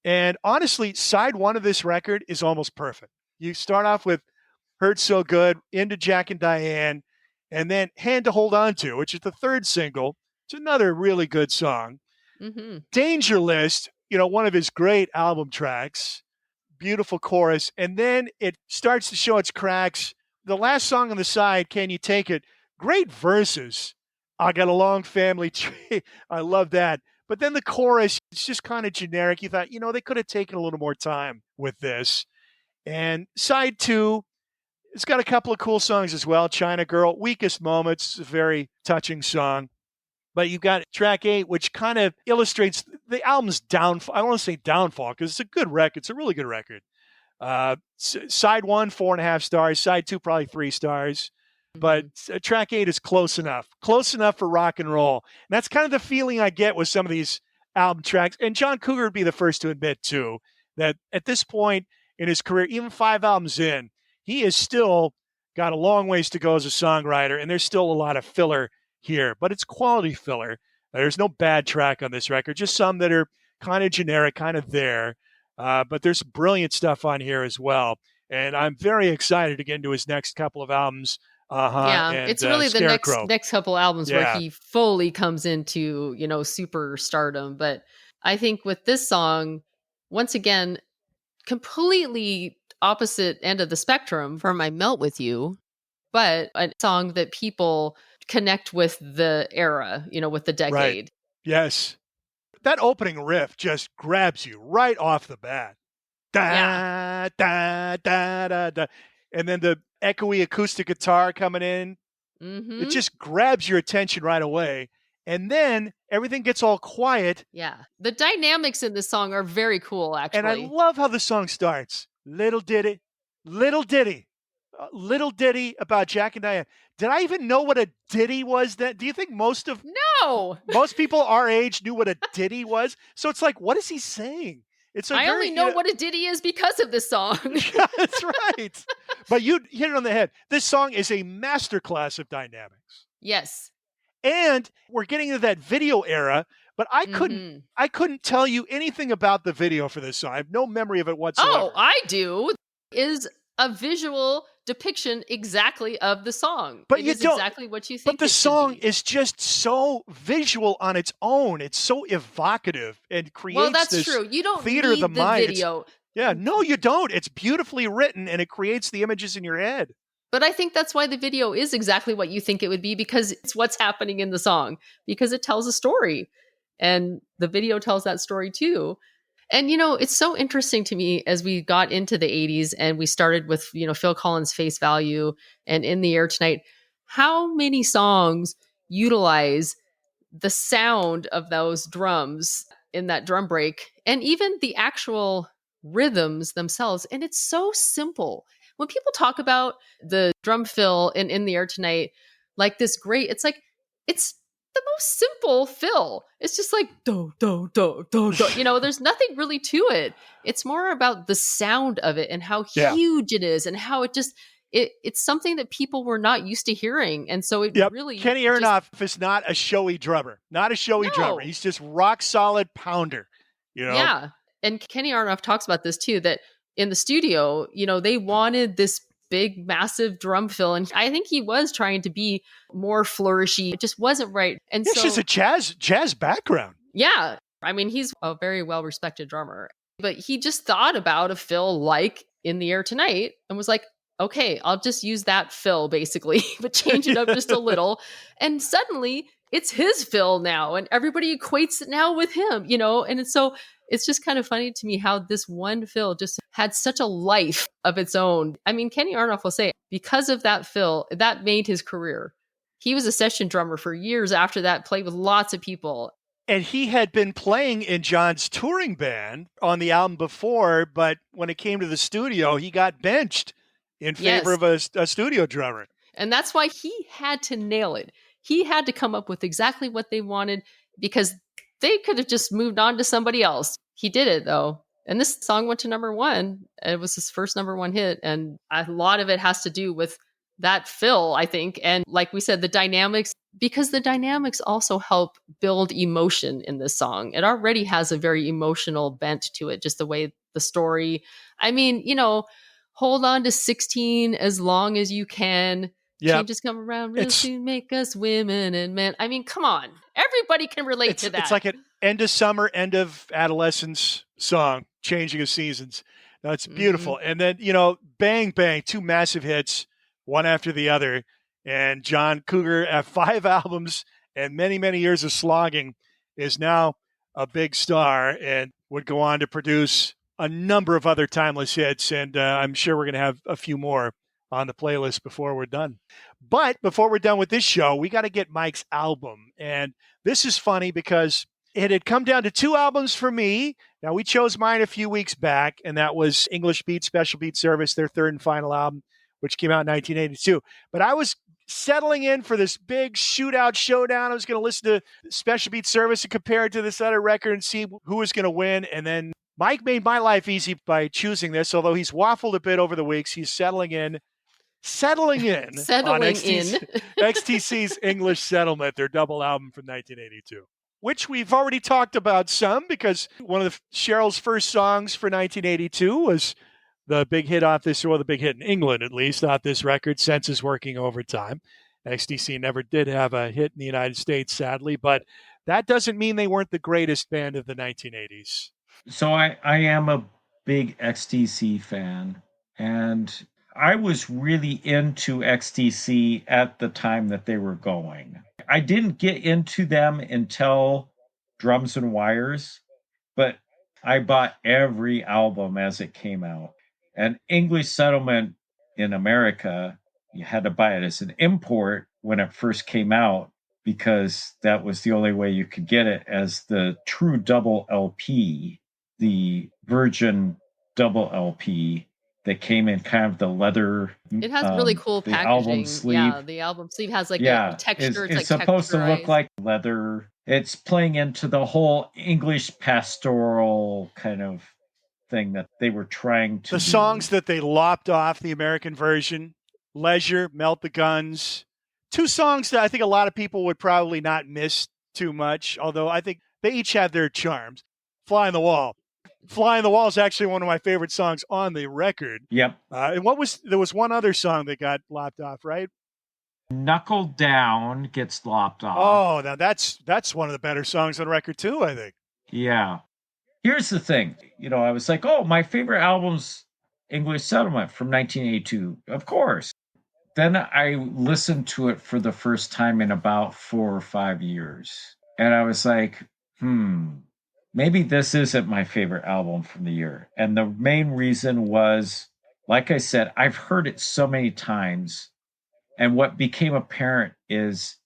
And honestly, side one of this record is almost perfect. You start off with Hurt So Good, into Jack and Diane, and then Hand to Hold On To, which is the third single. It's another really good song. Danger List, one of his great album tracks. Beautiful chorus. And then it starts to show its cracks. The last song on the side, Can You Take It? Great verses. I Got a Long Family Tree. I love that. But then the chorus, it's just kind of generic. You thought, they could have taken a little more time with this. And side two, it's got a couple of cool songs as well. China Girl, Weakest Moments, a very touching song. But you've got track 8, which kind of illustrates the album's downfall. I don't want to say downfall because it's a good record. It's a really good record. Side 1, 4.5 stars. Side 2, probably 3 stars. But track 8 is close enough for rock and roll. And that's kind of the feeling I get with some of these album tracks. And John Cougar would be the first to admit, too, that at this point in his career, even 5 albums in, he has still got a long ways to go as a songwriter, and there's still a lot of filler here. But it's quality filler. There's no bad track on this record, just some that are kind of generic, kind of there. But there's brilliant stuff on here as well. And I'm very excited to get into his next couple of albums. Uh-huh. Yeah, And it's really the next Scarecrow. next couple albums where Yeah. he fully comes into, super stardom. But I think with this song, once again, completely opposite end of the spectrum from I Melt With You, but a song that people connect with the era, with the Right. decade. Yes. That opening riff just grabs you right off the bat. Yeah. Da, da, da, da, da. And then the echoey acoustic guitar coming in. It Mm-hmm. just grabs your attention right away. And then everything gets all quiet. Yeah. The dynamics in this song are very cool, And I actually. love how the song starts. Little ditty, little ditty, little ditty about Jack and Diane. Did I even know what a ditty was then? Do you think most No, people our age knew what a ditty was? So it's like, what is he saying? It's a I very, only know what a ditty is because of this song. Yeah, that's right. But you hit it on the head. This song is a masterclass of dynamics. Yes. And we're getting into that video era, but I couldn't tell you anything about the video for this song. I have no memory of it whatsoever. Oh, I do. Is a visual depiction exactly of the song. But it you is don't, exactly what you think. But the it should song be. is just so visual on its own. It's so evocative and creates Well, that's this true. You don't theater need of the mind. video. Yeah, no, you don't. It's beautifully written and it creates the images in your head. But I think that's why the video is exactly what you think it would be, because it's what's happening in the song, because it tells a story. And the video tells that story too. And, it's so interesting to me as we got into the 80s and we started with, Phil Collins' Face Value and In the Air Tonight, how many songs utilize the sound of those drums in that drum break and even the actual rhythms themselves. And it's so simple. When people talk about the drum fill in the Air Tonight, like this great, it's like, it's the most simple fill. It's just like do do do do do. There's nothing really to it. It's more about the sound of it and how huge it is and how it just it's something that people were not used to hearing. And so it really Kenny Aronoff is not a showy drummer. Not a showy drummer. He's just rock solid pounder. Yeah. And Kenny Aronoff talks about this too, that in the studio, they wanted this big, massive drum fill. And I think he was trying to be more flourishy. It just wasn't right. And it's just a jazz background. Yeah. I mean, he's a very well-respected drummer. But he just thought about a fill like In the Air Tonight and was like, okay, I'll just use that fill basically, but change it up just a little. And suddenly it's his fill now. And everybody equates it now with him, And it's just kind of funny to me how this one fill just had such a life of its own. I mean, Kenny Aronoff will say, because of that fill, that made his career. He was a session drummer for years after that, played with lots of people. And he had been playing in John's touring band on the album before, but when it came to the studio, he got benched in favor of a studio drummer. And that's why he had to nail it. He had to come up with exactly what they wanted, because they could have just moved on to somebody else. He did it though. And this song went to #1. It was his first #1 hit. And a lot of it has to do with that fill, I think. And like we said, the dynamics, because the dynamics also help build emotion in this song. It already has a very emotional bent to it, just the way the story. I mean, hold on to 16 as long as you can. Yep. Changes come around real soon, make us women and men. I mean, come on. Everybody can relate to that. It's like an end of summer, end of adolescence song, changing of seasons. No, it's beautiful. And then, bang, bang, 2 massive hits, one after the other. And John Cougar, at 5 albums and many, many years of slogging, is now a big star and would go on to produce a number of other timeless hits. And I'm sure we're going to have a few more on the playlist before we're done. But before we're done with this show, we got to get Mike's album. And this is funny because it had come down to 2 albums for me. Now, we chose mine a few weeks back, and that was English Beat, Special Beat Service, their 3rd and final album, which came out in 1982. But I was settling in for this big shootout showdown. I was going to listen to Special Beat Service and compare it to this other record and see who was going to win. And then Mike made my life easy by choosing this, although he's waffled a bit over the weeks. He's settling in on XTC's English Settlement, their double album from 1982, which we've already talked about some, because one of Cheryl's first songs for 1982 was the big hit off this, or the big hit in England at least, off this record, Senses Working Overtime. XTC never did have a hit in the United States, sadly, but that doesn't mean they weren't the greatest band of the 1980s. So I am a big XTC fan, and I was really into XTC at the time that they were going. I didn't get into them until Drums and Wires, but I bought every album as it came out. And English Settlement in America, you had to buy it as an import when it first came out because that was the only way you could get it as the true double LP, the Virgin double LP that came in kind of the leather. It has really cool the packaging. album sleeve. Yeah, the album sleeve has like a texture. It's like supposed to look texturized. like leather. It's playing into the whole English pastoral kind of thing that they were trying to The do. songs that they lopped off the American version, Leisure, Melt the Guns, two songs that I think a lot of people would probably not miss too much, although I think they each had their charms. Fly on the Wall. Fly on the Wall is actually one of my favorite songs on the record. Yep. And there was one other song that got lopped off, right? Knuckle Down gets lopped off. Oh, now that's one of the better songs on the record too, I think. Yeah. Here's the thing. I was like, oh, my favorite album's English Settlement from 1982. Of course. Then I listened to it for the first time in about 4 or 5 years. And I was like, maybe this isn't my favorite album from the year. And the main reason was, like I said, I've heard it so many times. And what became apparent is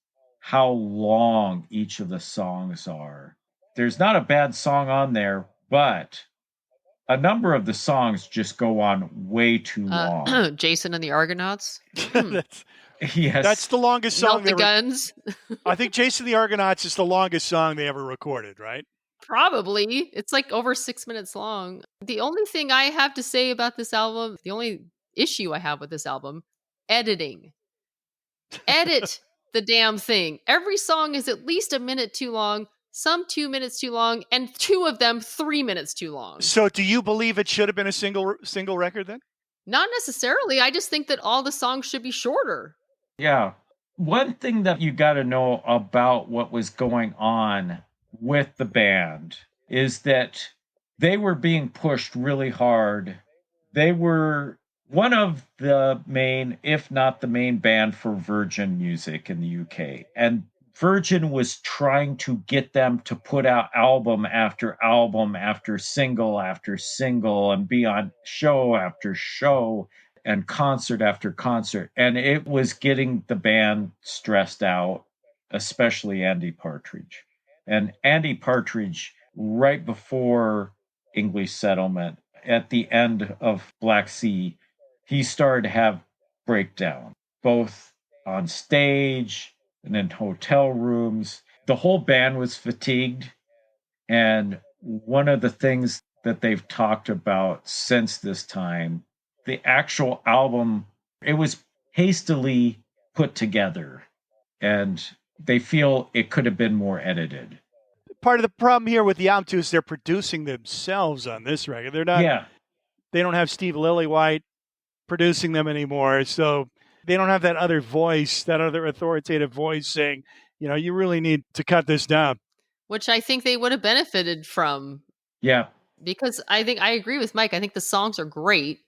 how long each of the songs are. There's not a bad song on there, but a number of the songs just go on way too long. Jason and the Argonauts. Yes. That's the longest song. Melt the Guns. I think Jason and the Argonauts is the longest song they ever recorded, right? Probably. It's like over 6 minutes long. The only thing I have to say about this album, the only issue I have with this album, editing. Edit the damn thing. Every song is at least a minute too long, some 2 minutes too long, and 2 of them 3 minutes too long. So do you believe it should have been a single record then? Not necessarily. I just think that all the songs should be shorter. Yeah. One thing that you got to know about what was going on with the band is that they were being pushed really hard. They were one of the main, if not the main band for Virgin Music in the UK. And Virgin was trying to get them to put out album after album after single, and be on show after show and concert after concert. And it was getting the band stressed out, especially Andy Partridge. And Andy Partridge, right before English Settlement, at the end of Black Sea, he started to have breakdown, both on stage and in hotel rooms. The whole band was fatigued. And one of the things that they've talked about since this time, the actual album, it was hastily put together. And they feel it could have been more edited. Part of the problem here with the album too is they're producing themselves on this record. They're not. Yeah. They don't have Steve Lillywhite producing them anymore, so they don't have that other voice, that other authoritative voice saying, you really need to cut this down. Which I think they would have benefited from. Yeah. Because I think I agree with Mike. I think the songs are great.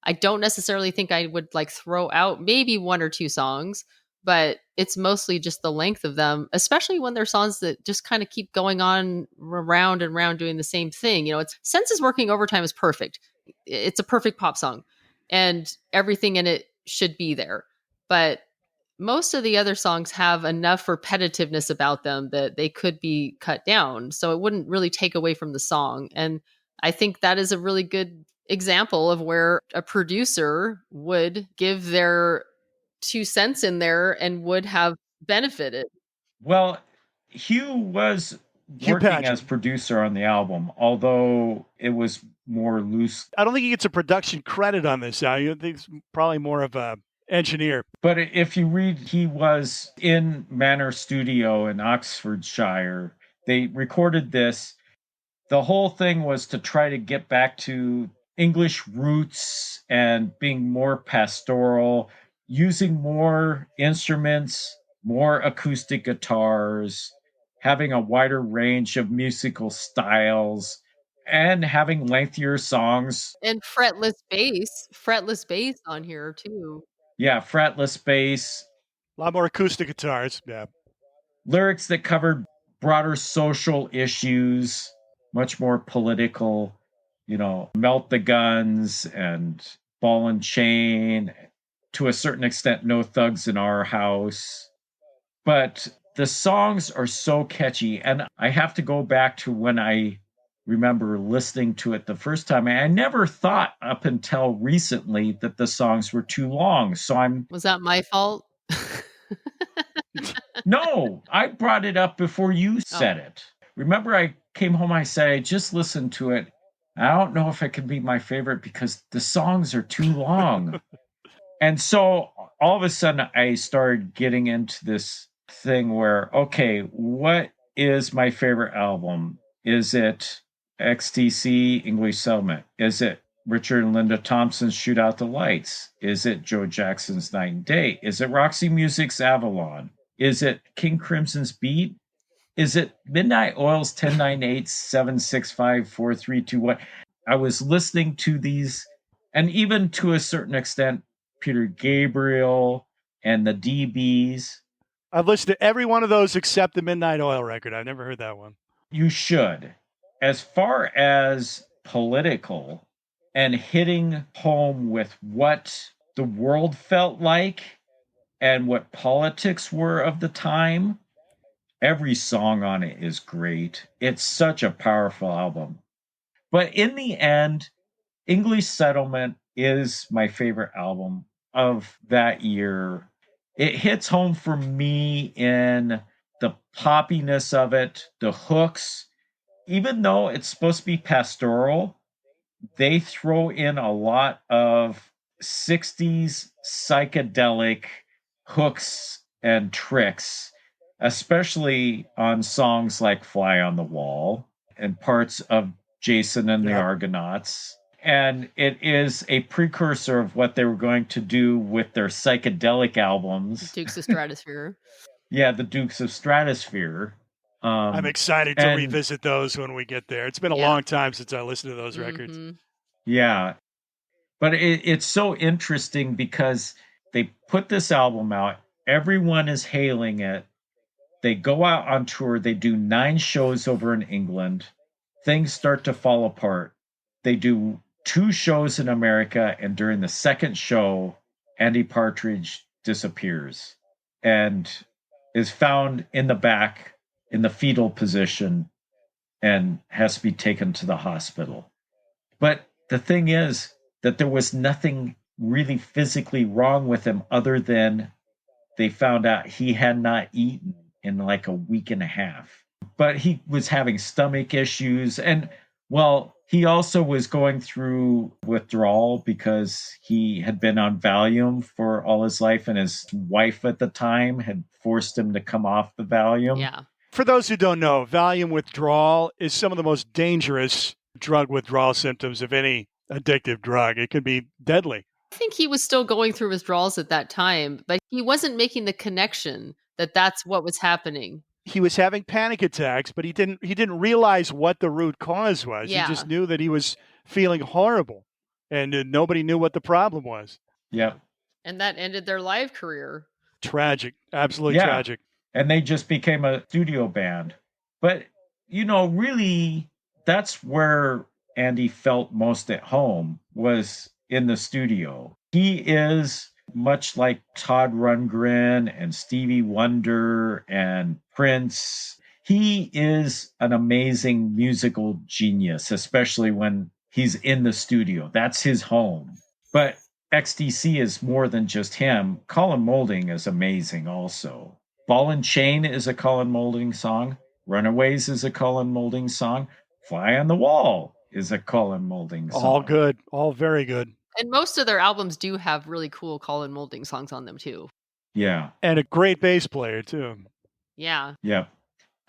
I don't necessarily think I would throw out maybe 1 or 2 songs, but it's mostly just the length of them, especially when they're songs that just kind of keep going on round and round doing the same thing. It's Senses Working Overtime is perfect. It's a perfect pop song and everything in it should be there. But most of the other songs have enough repetitiveness about them that they could be cut down. So it wouldn't really take away from the song. And I think that is a really good example of where a producer would give their 2 cents in there and would have benefited. Well, Hugh was working as producer on the album, although it was more loose. I don't think he gets a production credit on this. I think he's probably more of a engineer. But if you read, he was in Manor Studio in Oxfordshire. They recorded this. The whole thing was to try to get back to English roots and being more pastoral, using more instruments, more acoustic guitars, having a wider range of musical styles, and having lengthier songs. And fretless bass on here too. Yeah, fretless bass, A lot more acoustic guitars. Yeah. lyrics that covered broader social issues, much more political, melt the guns and ball and chain, to a certain extent, no thugs in our house. But the songs are so catchy. And I have to go back to when I remember listening to it the first time. I never thought up until recently that the songs were too long. So Was that my fault? no, I brought it up before you said it. Remember, I came home, I said, I just listened to it. I don't know if it can be my favorite because the songs are too long. And so all of a sudden, I started getting into this thing where, okay, what is my favorite album? Is it XTC English Settlement? Is it Richard and Linda Thompson's Shoot Out the Lights? Is it Joe Jackson's Night and Day? Is it Roxy Music's Avalon? Is it King Crimson's Beat? Is it Midnight Oil's 1098-765-4321? I was listening to these, and even to a certain extent, Peter Gabriel and the DBs. I've listened to every one of those except the Midnight Oil record. I've never heard that one. You should. As far as political and hitting home with what the world felt like and what politics were of the time, every song on it is great. It's such a powerful album. But in the end, English Settlement is my favorite album of that year. It hits home for me in the poppiness of it, the hooks. Even though it's supposed to be pastoral, they throw in a lot of 60s psychedelic hooks and tricks, especially on songs like Fly on the Wall and parts of Jason and the Argonauts. And it is a precursor of what they were going to do with their psychedelic albums. Dukes of Stratosphere. Yeah, the Dukes of Stratosphere. I'm excited to revisit those when we get there. It's been a long time since I listened to those records. Yeah. But it's so interesting because they put this album out. Everyone is hailing it. They go out on tour. They do 9 shows over in England. Things start to fall apart. They do 2 shows in America. And during the second show, Andy Partridge disappears and is found in the back in the fetal position and has to be taken to the hospital. But the thing is that there was nothing really physically wrong with him other than they found out he had not eaten in like a week and a half. But he was having stomach issues. And, well, he also was going through withdrawal because he had been on Valium for all his life, and his wife at the time had forced him to come off the Valium. Yeah. For those who don't know, Valium withdrawal is some of the most dangerous drug withdrawal symptoms of any addictive drug. It can be deadly. I think he was still going through withdrawals at that time, but he wasn't making the connection that that's what was happening. He was having panic attacks, but he didn't realize what the root cause was. Yeah. He just knew that he was feeling horrible, and nobody knew what the problem was. Yep. And that ended their live career. Tragic. Absolutely tragic. And they just became a studio band. But, really, that's where Andy felt most at home, was in the studio. He is much like Todd Rundgren and Stevie Wonder and Prince. He is an amazing musical genius, especially when he's in the studio. That's his home. But XTC is more than just him. Colin Moulding is amazing also. Ball and Chain is a Colin Moulding song. Runaways is a Colin Moulding song. Fly on the Wall is a Colin Moulding song. All good. All very good. And most of their albums do have really cool Colin Moulding songs on them too. Yeah. And a great bass player too. Yeah. Yeah.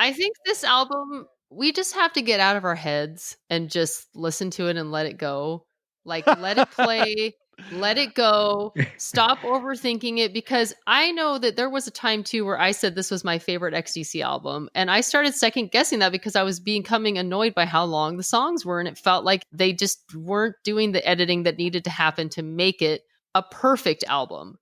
I think this album, we just have to get out of our heads and just listen to it and let it go. Like, let it play, let it go, stop overthinking it, because I know that there was a time too where I said this was my favorite XTC album, and I started second guessing that because I was becoming annoyed by how long the songs were, and it felt like they just weren't doing the editing that needed to happen to make it a perfect album.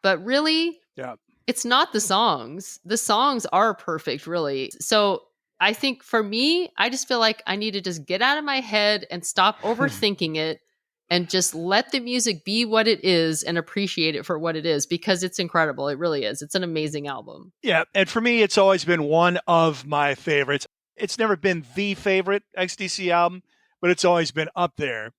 But really, Yeah. it's not the songs. The songs are perfect, really. So I think for me, I just feel like I need to just get out of my head and stop overthinking it and just let the music be what it is and appreciate it for what it is, because it's incredible. It really is. It's an amazing album. Yeah. And for me, it's always been one of my favorites. It's never been the favorite XTC album, but it's always been up there.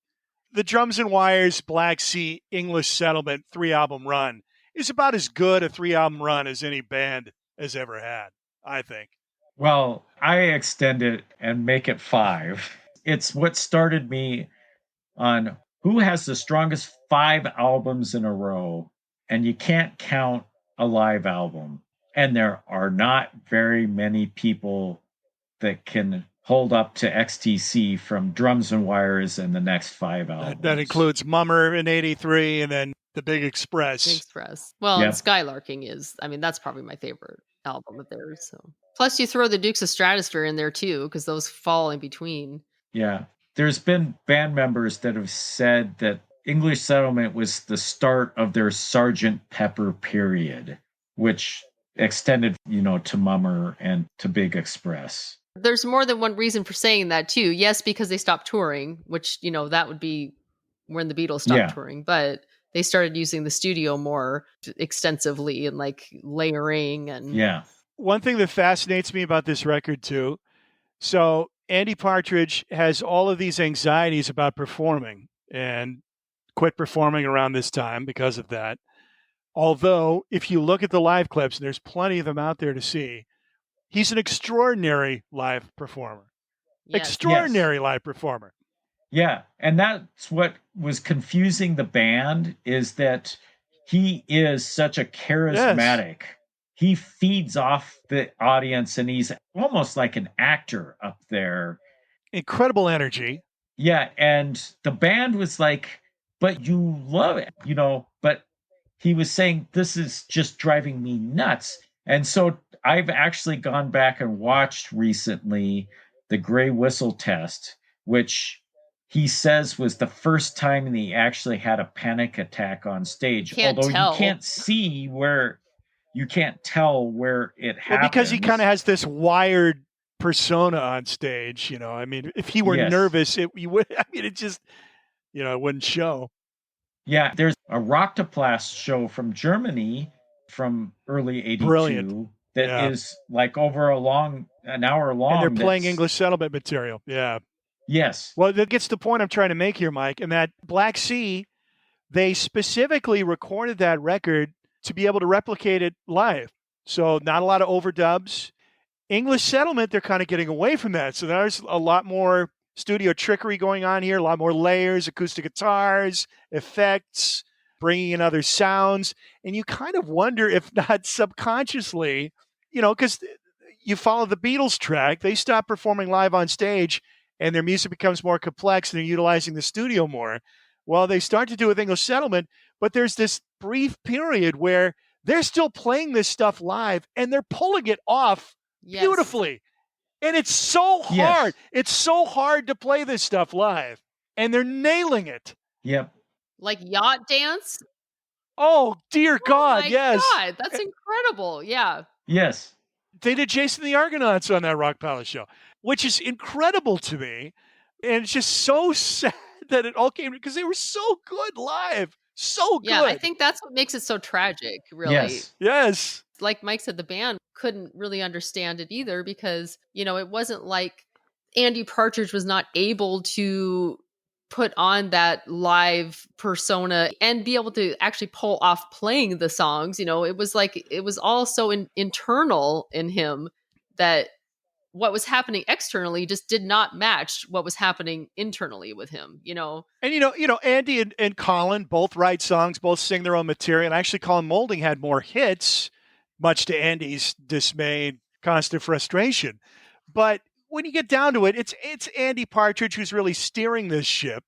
The Drums and Wires, Black Sea, English Settlement 3-album run is about as good a 3-album run as any band has ever had, I think. Well, I extend it and make it 5. It's what started me on who has the strongest 5 albums in a row, and you can't count a live album. And there are not very many people that can hold up to XTC from Drums and Wires and the next 5 albums. That includes Mummer in 83 and then The Big Express. Big Express. Well, Yep. and Skylarking is, I mean, that's probably my favorite album of theirs. So. Plus, you throw the Dukes of Stratosphere in there too, because those fall in between. Yeah. There's been band members that have said that English Settlement was the start of their Sgt. Pepper period, which extended, to Mummer and to Big Express. There's more than one reason for saying that too. Yes, because they stopped touring, which, that would be when the Beatles stopped touring, but they started using the studio more extensively and like layering and Yeah. One thing that fascinates me about this record too, so Andy Partridge has all of these anxieties about performing and quit performing around this time because of that. Although, if you look at the live clips, and there's plenty of them out there to see, he's an extraordinary live performer. Yes. Extraordinary live performer. Yeah, and that's what was confusing the band, is that he is such a charismatic. Yes. He feeds off the audience, and he's almost like an actor up there. Incredible energy. Yeah, and the band was like, but you love it, but he was saying, this is just driving me nuts. And so I've actually gone back and watched recently the Gray Whistle Test, which he says was the first time he actually had a panic attack on stage. Although you can't tell where it happens. Well, because he kind of has this wired persona on stage, I mean, if he were nervous, it just, it wouldn't show. Yeah, there's a Roctoplast show from Germany from early 82. Brilliant. That is like over an hour long. And they're playing English Settlement material. Yeah. Yes. Well, that gets the point I'm trying to make here, Mike, and that Black Sea, they specifically recorded that record to be able to replicate it live. So not a lot of overdubs. English Settlement, they're kind of getting away from that. So there's a lot more studio trickery going on here, a lot more layers, acoustic guitars, effects, bringing in other sounds. And you kind of wonder if not subconsciously, because you follow the Beatles track, they stop performing live on stage and their music becomes more complex and they're utilizing the studio more. Well, they start to do with English Settlement, but there's this brief period where they're still playing this stuff live and they're pulling it off beautifully. And it's so hard. Yes. It's so hard to play this stuff live. And they're nailing it. Yep. Like Yacht Dance? Oh, dear God, yes. God, that's incredible. Yeah. Yes. They did Jason the Argonauts on that Rock Palace show, which is incredible to me. And it's just so sad that it all came because they were so good live. So good. Yeah, I think that's what makes it so tragic, really. Yes. Like Mike said, the band couldn't really understand it either because, it wasn't like Andy Partridge was not able to put on that live persona and be able to actually pull off playing the songs. It was like, it was all so internal in him that what was happening externally just did not match what was happening internally with him, And Andy and Colin both write songs, both sing their own material. And actually, Colin Moulding had more hits, much to Andy's dismay and constant frustration. But when you get down to it, it's Andy Partridge who's really steering this ship.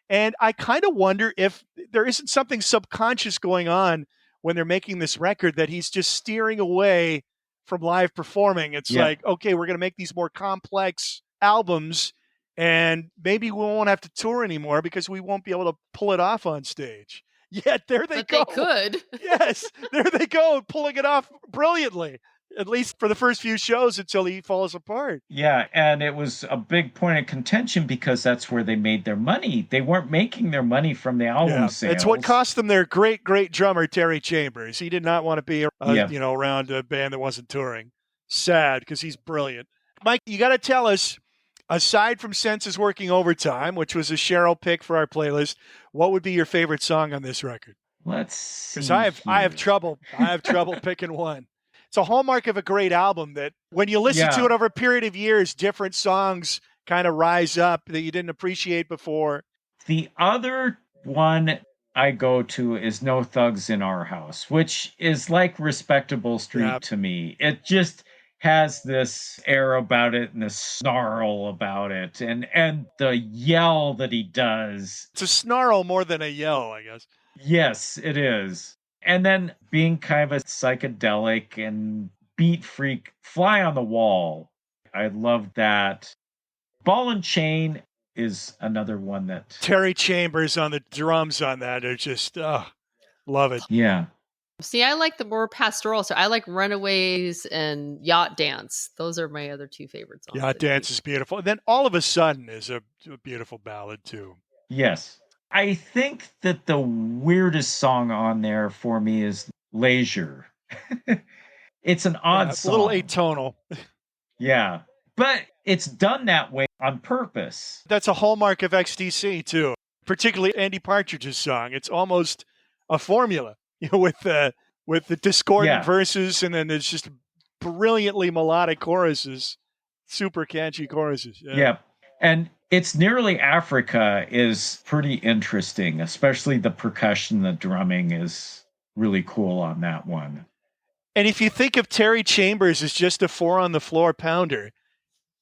And I kind of wonder if there isn't something subconscious going on when they're making this record that he's just steering away from live performing. It's like, okay, we're going to make these more complex albums and maybe we won't have to tour anymore because we won't be able to pull it off on stage. Yet there they go. They could. Yes, there they go, pulling it off brilliantly, at least for the first few shows until he falls apart. Yeah, and it was a big point of contention because that's where they made their money. They weren't making their money from the album sales. It's what cost them their great, great drummer, Terry Chambers. He did not want to be around a band that wasn't touring. Sad, because he's brilliant. Mike, you got to tell us, aside from Senses Working Overtime, which was a Sheryl pick for our playlist, what would be your favorite song on this record? Let's see. Because I have trouble picking one. It's a hallmark of a great album that when you listen to it over a period of years, different songs kind of rise up that you didn't appreciate before. The other one I go to is No Thugs in Our House, which is like Respectable Street to me. It just has this air about it and this snarl about it and the yell that he does. It's a snarl more than a yell, I guess. Yes, it is. And then being kind of a psychedelic and beat freak, Fly on the Wall. I love that. Ball and Chain is another one that... Terry Chambers on the drums on that are just, love it. Yeah. See, I like the more pastoral, so I like Runaways and Yacht Dance. Those are my other two favorite songs. Yacht Dance is beautiful. And then All of a Sudden is a beautiful ballad too. Yes. I think that the weirdest song on there for me is Leisure. It's an odd song. A little atonal. Yeah. But it's done that way on purpose. That's a hallmark of XTC too, particularly Andy Partridge's song. It's almost a formula, with the discordant verses, and then there's just brilliantly melodic choruses, super catchy choruses. Yeah. And It's Nearly Africa is pretty interesting, especially the percussion, the drumming is really cool on that one. And if you think of Terry Chambers as just a 4-on-the-floor pounder,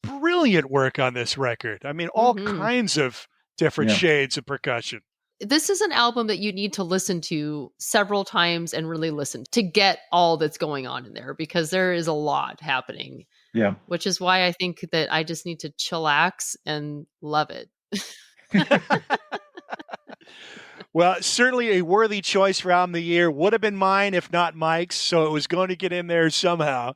brilliant work on this record. I mean, all kinds of different shades of percussion. This is an album that you need to listen to several times and really listen to get all that's going on in there, because there is a lot happening. Yeah. Which is why I think that I just need to chillax and love it. Well, certainly a worthy choice for Album of the Year. Would have been mine if not Mike's, so it was going to get in there somehow.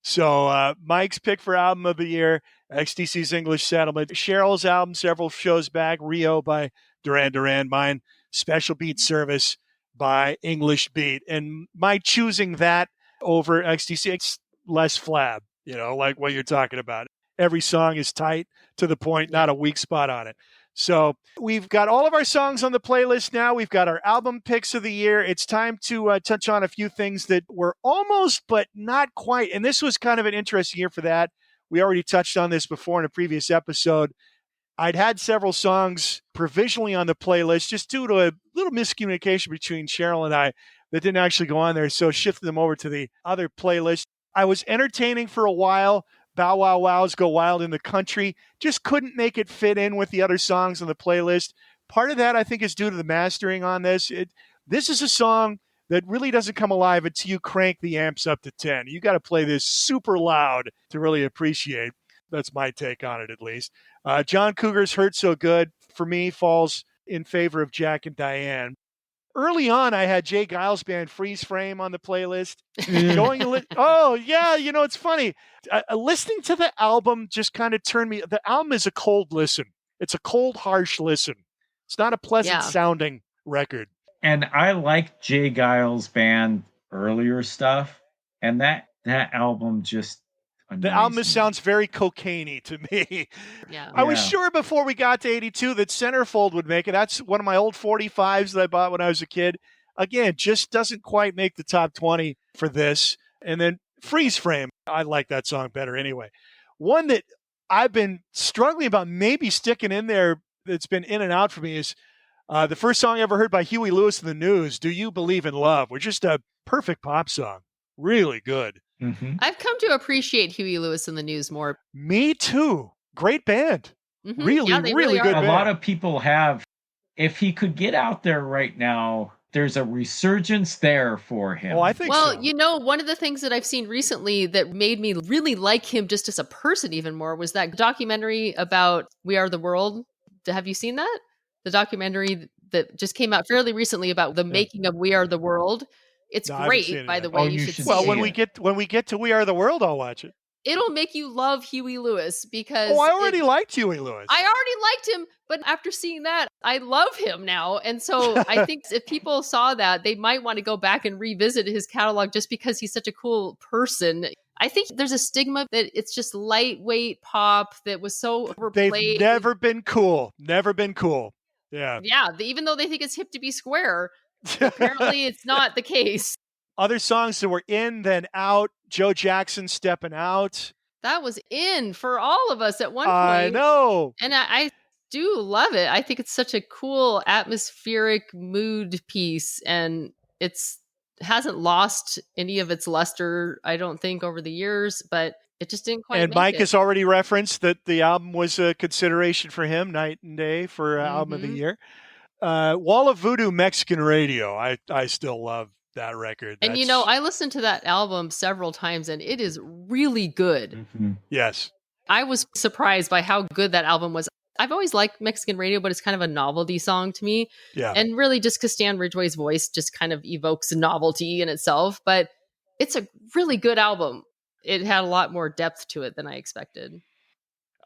So Mike's pick for Album of the Year, XTC's English Settlement. Sheryl's album several shows back, Rio by Duran Duran. Mine, Special Beat Service by English Beat. And my choosing that over XTC, it's less flab, like what you're talking about. Every song is tight to the point, not a weak spot on it. So we've got all of our songs on the playlist now. We've got our album picks of the year. It's time to touch on a few things that were almost, but not quite. And this was kind of an interesting year for that. We already touched on this before in a previous episode. I'd had several songs provisionally on the playlist just due to a little miscommunication between Sheryl and I that didn't actually go on there. So shifted them over to the other playlist. I was entertaining for a while. Bow Wow Wow's Go Wild in the Country. Just couldn't make it fit in with the other songs on the playlist. Part of that, I think, is due to the mastering on this. This is a song that really doesn't come alive until you crank the amps up to 10. You got to play this super loud to really appreciate. That's my take on it, at least. John Cougar's Hurt So Good, for me, falls in favor of Jack and Diane. Early on, I had Jay Giles' band Freeze Frame on the playlist. It's funny. Listening to the album just kind of turned me. The album is a cold listen. It's a cold, harsh listen. It's not a pleasant sounding record. And I like Jay Giles' band earlier stuff, and that album just... The album sounds very cocaine-y to me. Yeah. I was sure before we got to 82 that Centerfold would make it. That's one of my old 45s that I bought when I was a kid. Again, just doesn't quite make the top 20 for this. And then Freeze Frame, I like that song better anyway. One that I've been struggling about maybe sticking in there that's been in and out for me is the first song I ever heard by Huey Lewis and the News, Do You Believe in Love, which is just a perfect pop song. Really good. Mm-hmm. I've come to appreciate Huey Lewis and the News more. Me too. Great band. Mm-hmm. Really good A band. lot of people have. if he could get out there right now, there's a resurgence there for him. Oh, I think Well, so. you know, one of the things that I've seen recently that made me really like him just as a person even more was that documentary about We Are the World. Have you seen that? The documentary that just came out fairly recently about the making of We Are the World. It's No, I haven't seen great, it by yet. the way. Oh, you you should should see Well, it. when we get to We Are the World, I'll watch it. It'll make you love Huey Lewis because Oh, I already liked Huey Lewis. I already liked him, but after seeing that, I love him now. And so I think if people saw that, they might want to go back and revisit his catalog just because he's such a cool person. I think there's a stigma that it's just lightweight pop that was so overplayed. They've never been cool. Never been cool. Yeah. Yeah, even though they think it's hip to be square, apparently it's not the case. Other songs that were in, then out. Joe Jackson stepping out. That was in for all of us at one point. I know. And I do love it. I think it's such a cool atmospheric mood piece, and it's hasn't lost any of its luster, I don't think, over the years, but it just didn't quite And make Mike it. has already referenced that the album was a consideration for him, night and day, for album of the Mhm. year. Wall of Voodoo, Mexican Radio. I still love that record. And you know, I listened to that album several times, and it is really good. Mhm. Yes. I was surprised by how good that album was. I've always liked Mexican Radio, but it's kind of a novelty song to me. Yeah. And really just because Stan Ridgway's voice just kind of evokes novelty in itself. But it's a really good album. It had a lot more depth to it than I expected.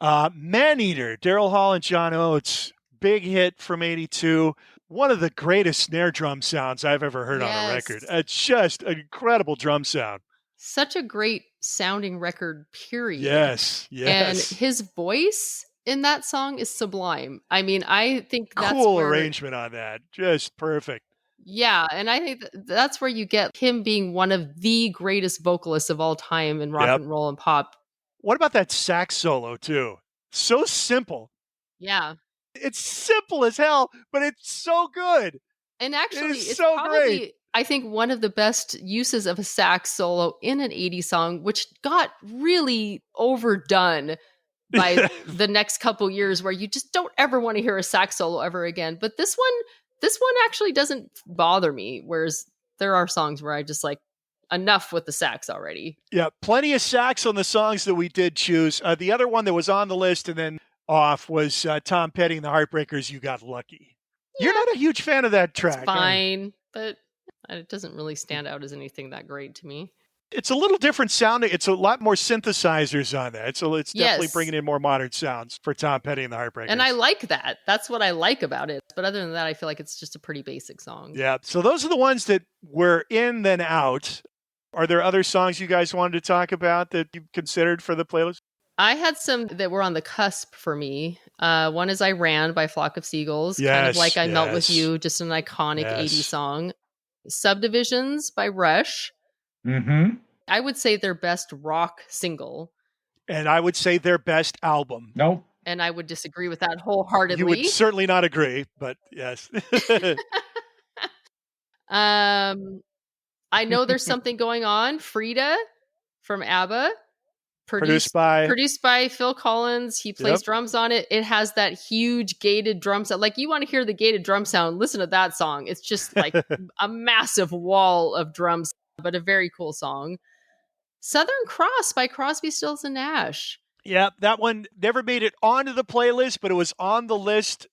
Maneater, Daryl Hall and John Oates. Big hit from 82. One of the greatest snare drum sounds I've ever heard on a record. It's just an incredible drum sound. Such a great sounding record, period. Yes. And his voice in that song is sublime. I mean, I think that's cool where, arrangement on that. Just perfect. Yeah, and I think that's where you get him being one of the greatest vocalists of all time in rock and roll and pop. What about that sax solo, too? So simple. Yeah. It's simple as hell, but it's so good. And actually, it's so probably, great. I think, one of the best uses of a sax solo in an 80s song, which got really overdone by the next couple years, where you just don't ever want to hear a sax solo ever again. But this one actually doesn't bother me, whereas there are songs where I just like, enough with the sax already. Yeah, plenty of sax on the songs that we did choose. The other one that was on the list and then off was Tom Petty and the Heartbreakers, You Got Lucky. Yeah, You're not a huge fan of that track. It's fine, but it doesn't really stand out as anything that great to me. It's a little different sounding. It's a lot more synthesizers on that. It's definitely bringing in more modern sounds for Tom Petty and the Heartbreakers. And I like that. That's what I like about it. But other than that, I feel like it's just a pretty basic song. Yeah. So those are the ones that were in, then out. Are there other songs you guys wanted to talk about that you considered for the playlist? I had some that were on the cusp for me. One is I Ran by Flock of Seagulls. Kind of like I Melt With You, just an iconic 80s song. Subdivisions by Rush. Mm-hmm. I would say their best rock single. And I would say their best album. Nope. And I would disagree with that wholeheartedly. You would certainly not agree, but yes. I Know There's Something Going On. Frida from ABBA. Produced by Phil Collins. He plays drums on it. It has that huge gated drum sound. Like, you want to hear the gated drum sound, listen to that song. It's just like a massive wall of drums, but a very cool song. Southern Cross by Crosby, Stills and Nash. Yeah, that one never made it onto the playlist, but it was on the list.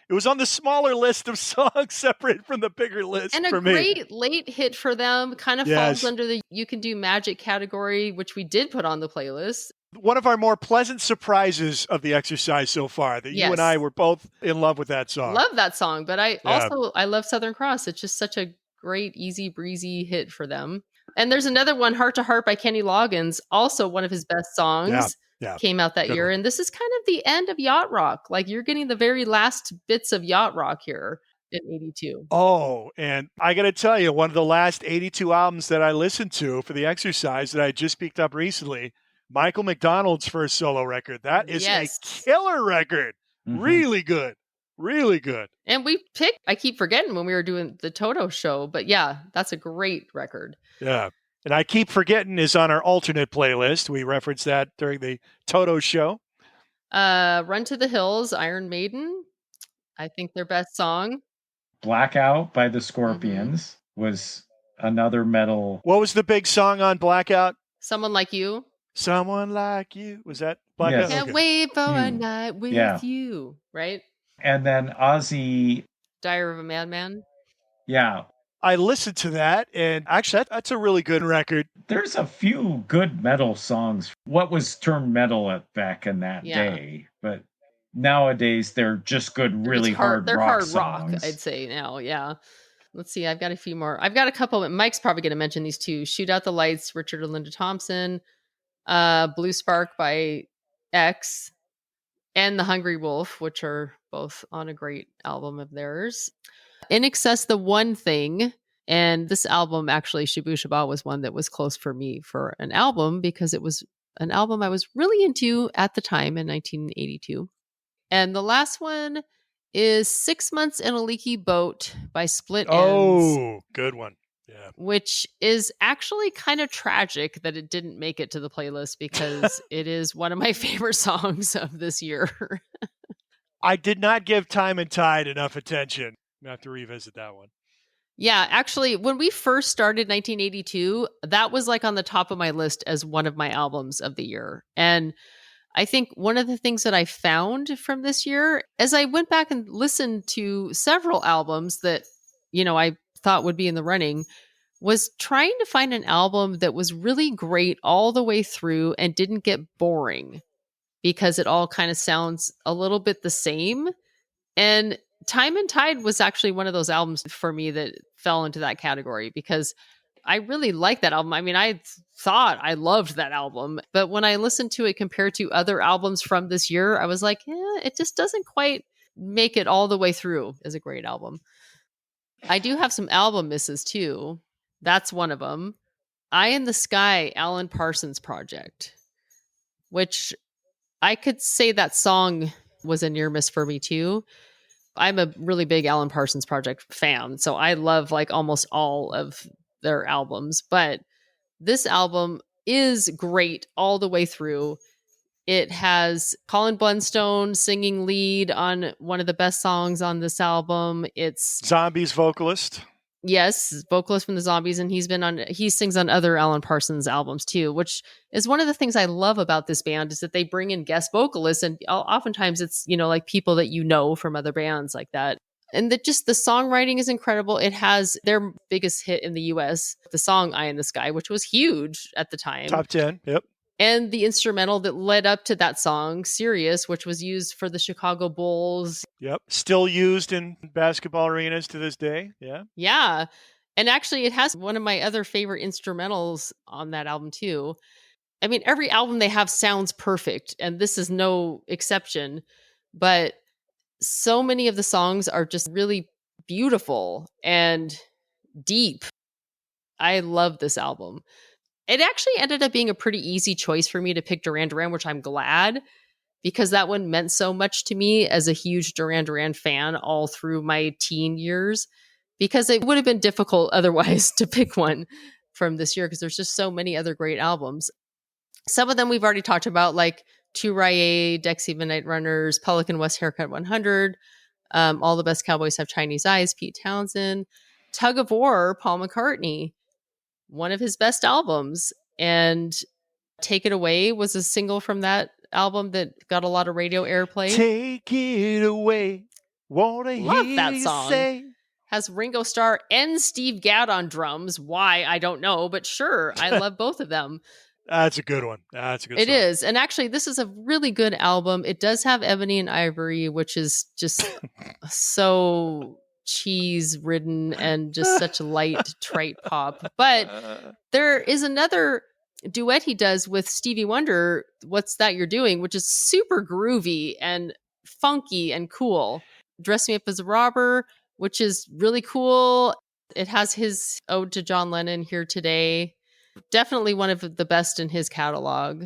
It was on the smaller list of songs separate from the bigger list and for me. And a great late hit for them. Kind of falls under the You Can Do Magic category, which we did put on the playlist. One of our more pleasant surprises of the exercise so far, that you and I were both in love with that song. Love that song, but I love Southern Cross. It's just such a great, easy breezy hit for them. And there's another one, Heart to Heart by Kenny Loggins, also one of his best songs. Came out that year. And this is kind of the end of yacht rock. Like, you're getting the very last bits of yacht rock here in 82. Oh, and I got to tell you, one of the last 82 albums that I listened to for the exercise that I just picked up recently, Michael McDonald's first solo record. That is a killer record. Mm-hmm. Really good. Really good. And we picked, I keep forgetting when we were doing the Toto show, but yeah, that's a great record. Yeah. And I Keep Forgetting is on our alternate playlist. We referenced that during the Toto show. Run to the Hills, Iron Maiden. I think their best song. Blackout by the Scorpions was another metal. What was the big song on Blackout? Someone Like You. Someone Like You. Was that Blackout? Yes. Can't Okay. wait for a You. night with Yeah. you. Right? And then Ozzy, Diary of a Madman. yeah. I listened to that, and actually, that's a really good record. There's a few good metal songs. What was termed metal back in that Yeah. day, but nowadays they're just good, really hard They're rock hard songs. rock, I'd say now. Yeah. Let's see. I've got a few more. I've got a couple. Mike's probably going to mention these two: "Shoot Out the Lights," Richard and Linda Thompson, "Blue Spark" by X, and "The Hungry Wolf," which are both on a great album of theirs. "In Excess," "The One Thing." And this album, actually, Shabu Shaba, was one that was close for me for an album because it was an album I was really into at the time in 1982. And the last one is 6 Months in a Leaky Boat by Split Enz. Oh, good one. Yeah. Which is actually kind of tragic that it didn't make it to the playlist because it is one of my favorite songs of this year. I did not give Time and Tide enough attention. I have to revisit that one. Yeah, actually, when we first started 1982, that was like on the top of my list as one of my albums of the year. And I think one of the things that I found from this year, as I went back and listened to several albums that, I thought would be in the running, was trying to find an album that was really great all the way through and didn't get boring because it all kind of sounds a little bit the same. And Time and Tide was actually one of those albums for me that fell into that category because I really liked that album. I mean, I thought I loved that album, but when I listened to it compared to other albums from this year, I was like, it just doesn't quite make it all the way through as a great album. I do have some album misses too. That's one of them. Eye in the Sky, Alan Parsons Project, which I could say that song was a near miss for me too. I'm a really big Alan Parsons Project fan, so I love like almost all of their albums, but this album is great all the way through. It has Colin Blunstone singing lead on one of the best songs on this album. It's Zombies vocalist. Yes, vocalist from the Zombies, and he sings on other Alan Parsons albums too, which is one of the things I love about this band is that they bring in guest vocalists, and oftentimes it's like people that from other bands like that. And that just the songwriting is incredible. It has their biggest hit in the US, the song "Eye in the Sky," which was huge at the time. Top 10. Yep. And the instrumental that led up to that song, "Serious," which was used for the Chicago Bulls. Yep. Still used in basketball arenas to this day. Yeah. Yeah. And actually, it has one of my other favorite instrumentals on that album, too. I mean, every album they have sounds perfect, and this is no exception. But so many of the songs are just really beautiful and deep. I love this album. It actually ended up being a pretty easy choice for me to pick Duran Duran, which I'm glad because that one meant so much to me as a huge Duran Duran fan all through my teen years, because it would have been difficult otherwise to pick one from this year because there's just so many other great albums. Some of them we've already talked about, like "To Rye," Dexy Midnight Runners, Pelican West Haircut 100, All the Best Cowboys Have Chinese Eyes, Pete Townsend, Tug of War, Paul McCartney, one of his best albums. And "Take It Away" was a single from that album that got a lot of radio airplay. Take it away. Wanna Love hear that you song. say. Has Ringo Starr and Steve Gadd on drums. Why? I don't know, but sure. I love both of them. That's a good one. That's a good It song. is. And actually, this is a really good album. It does have Ebony and Ivory, which is just so cheese ridden and just such light, trite pop. But there is another duet he does with Stevie Wonder, "What's That You're Doing," which is super groovy and funky and cool. "Dress Me Up as a Robber," which is really cool. It has his ode to John Lennon, "Here Today." Definitely one of the best in his catalog.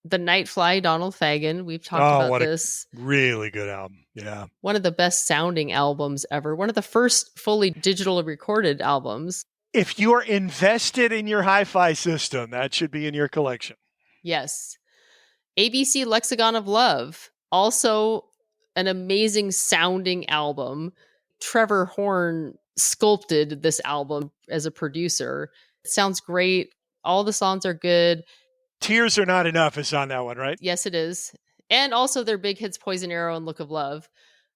"The Night Fly," Donald Fagen. We've talked about this. Really good album. Yeah. One of the best sounding albums ever. One of the first fully digital recorded albums. If you are invested in your hi-fi system, that should be in your collection. Yes. ABC Lexicon of Love. Also an amazing sounding album. Trevor Horn sculpted this album as a producer. It sounds great. All the songs are good. Tears Are Not Enough is on that one, right? Yes, it is. And also their big hits, Poison Arrow and Look of Love.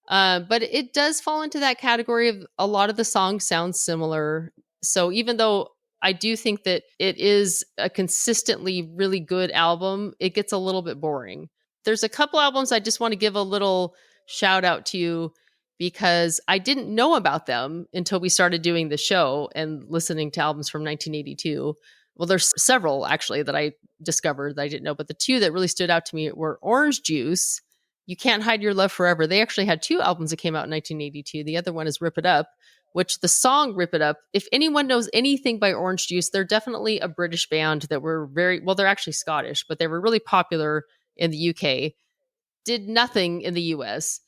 But it does fall into that category of a lot of the songs sound similar. So even though I do think that it is a consistently really good album, it gets a little bit boring. There's a couple albums I just want to give a little shout out to because I didn't know about them until we started doing the show and listening to albums from 1982. Well, there's several actually that I discovered that I didn't know, but the two that really stood out to me were Orange Juice, You Can't Hide Your Love Forever. They actually had two albums that came out in 1982. The other one is Rip It Up, which the song Rip It Up, if anyone knows anything by Orange Juice, they're definitely a British band that were they're actually Scottish, but they were really popular in the UK, did nothing in the US.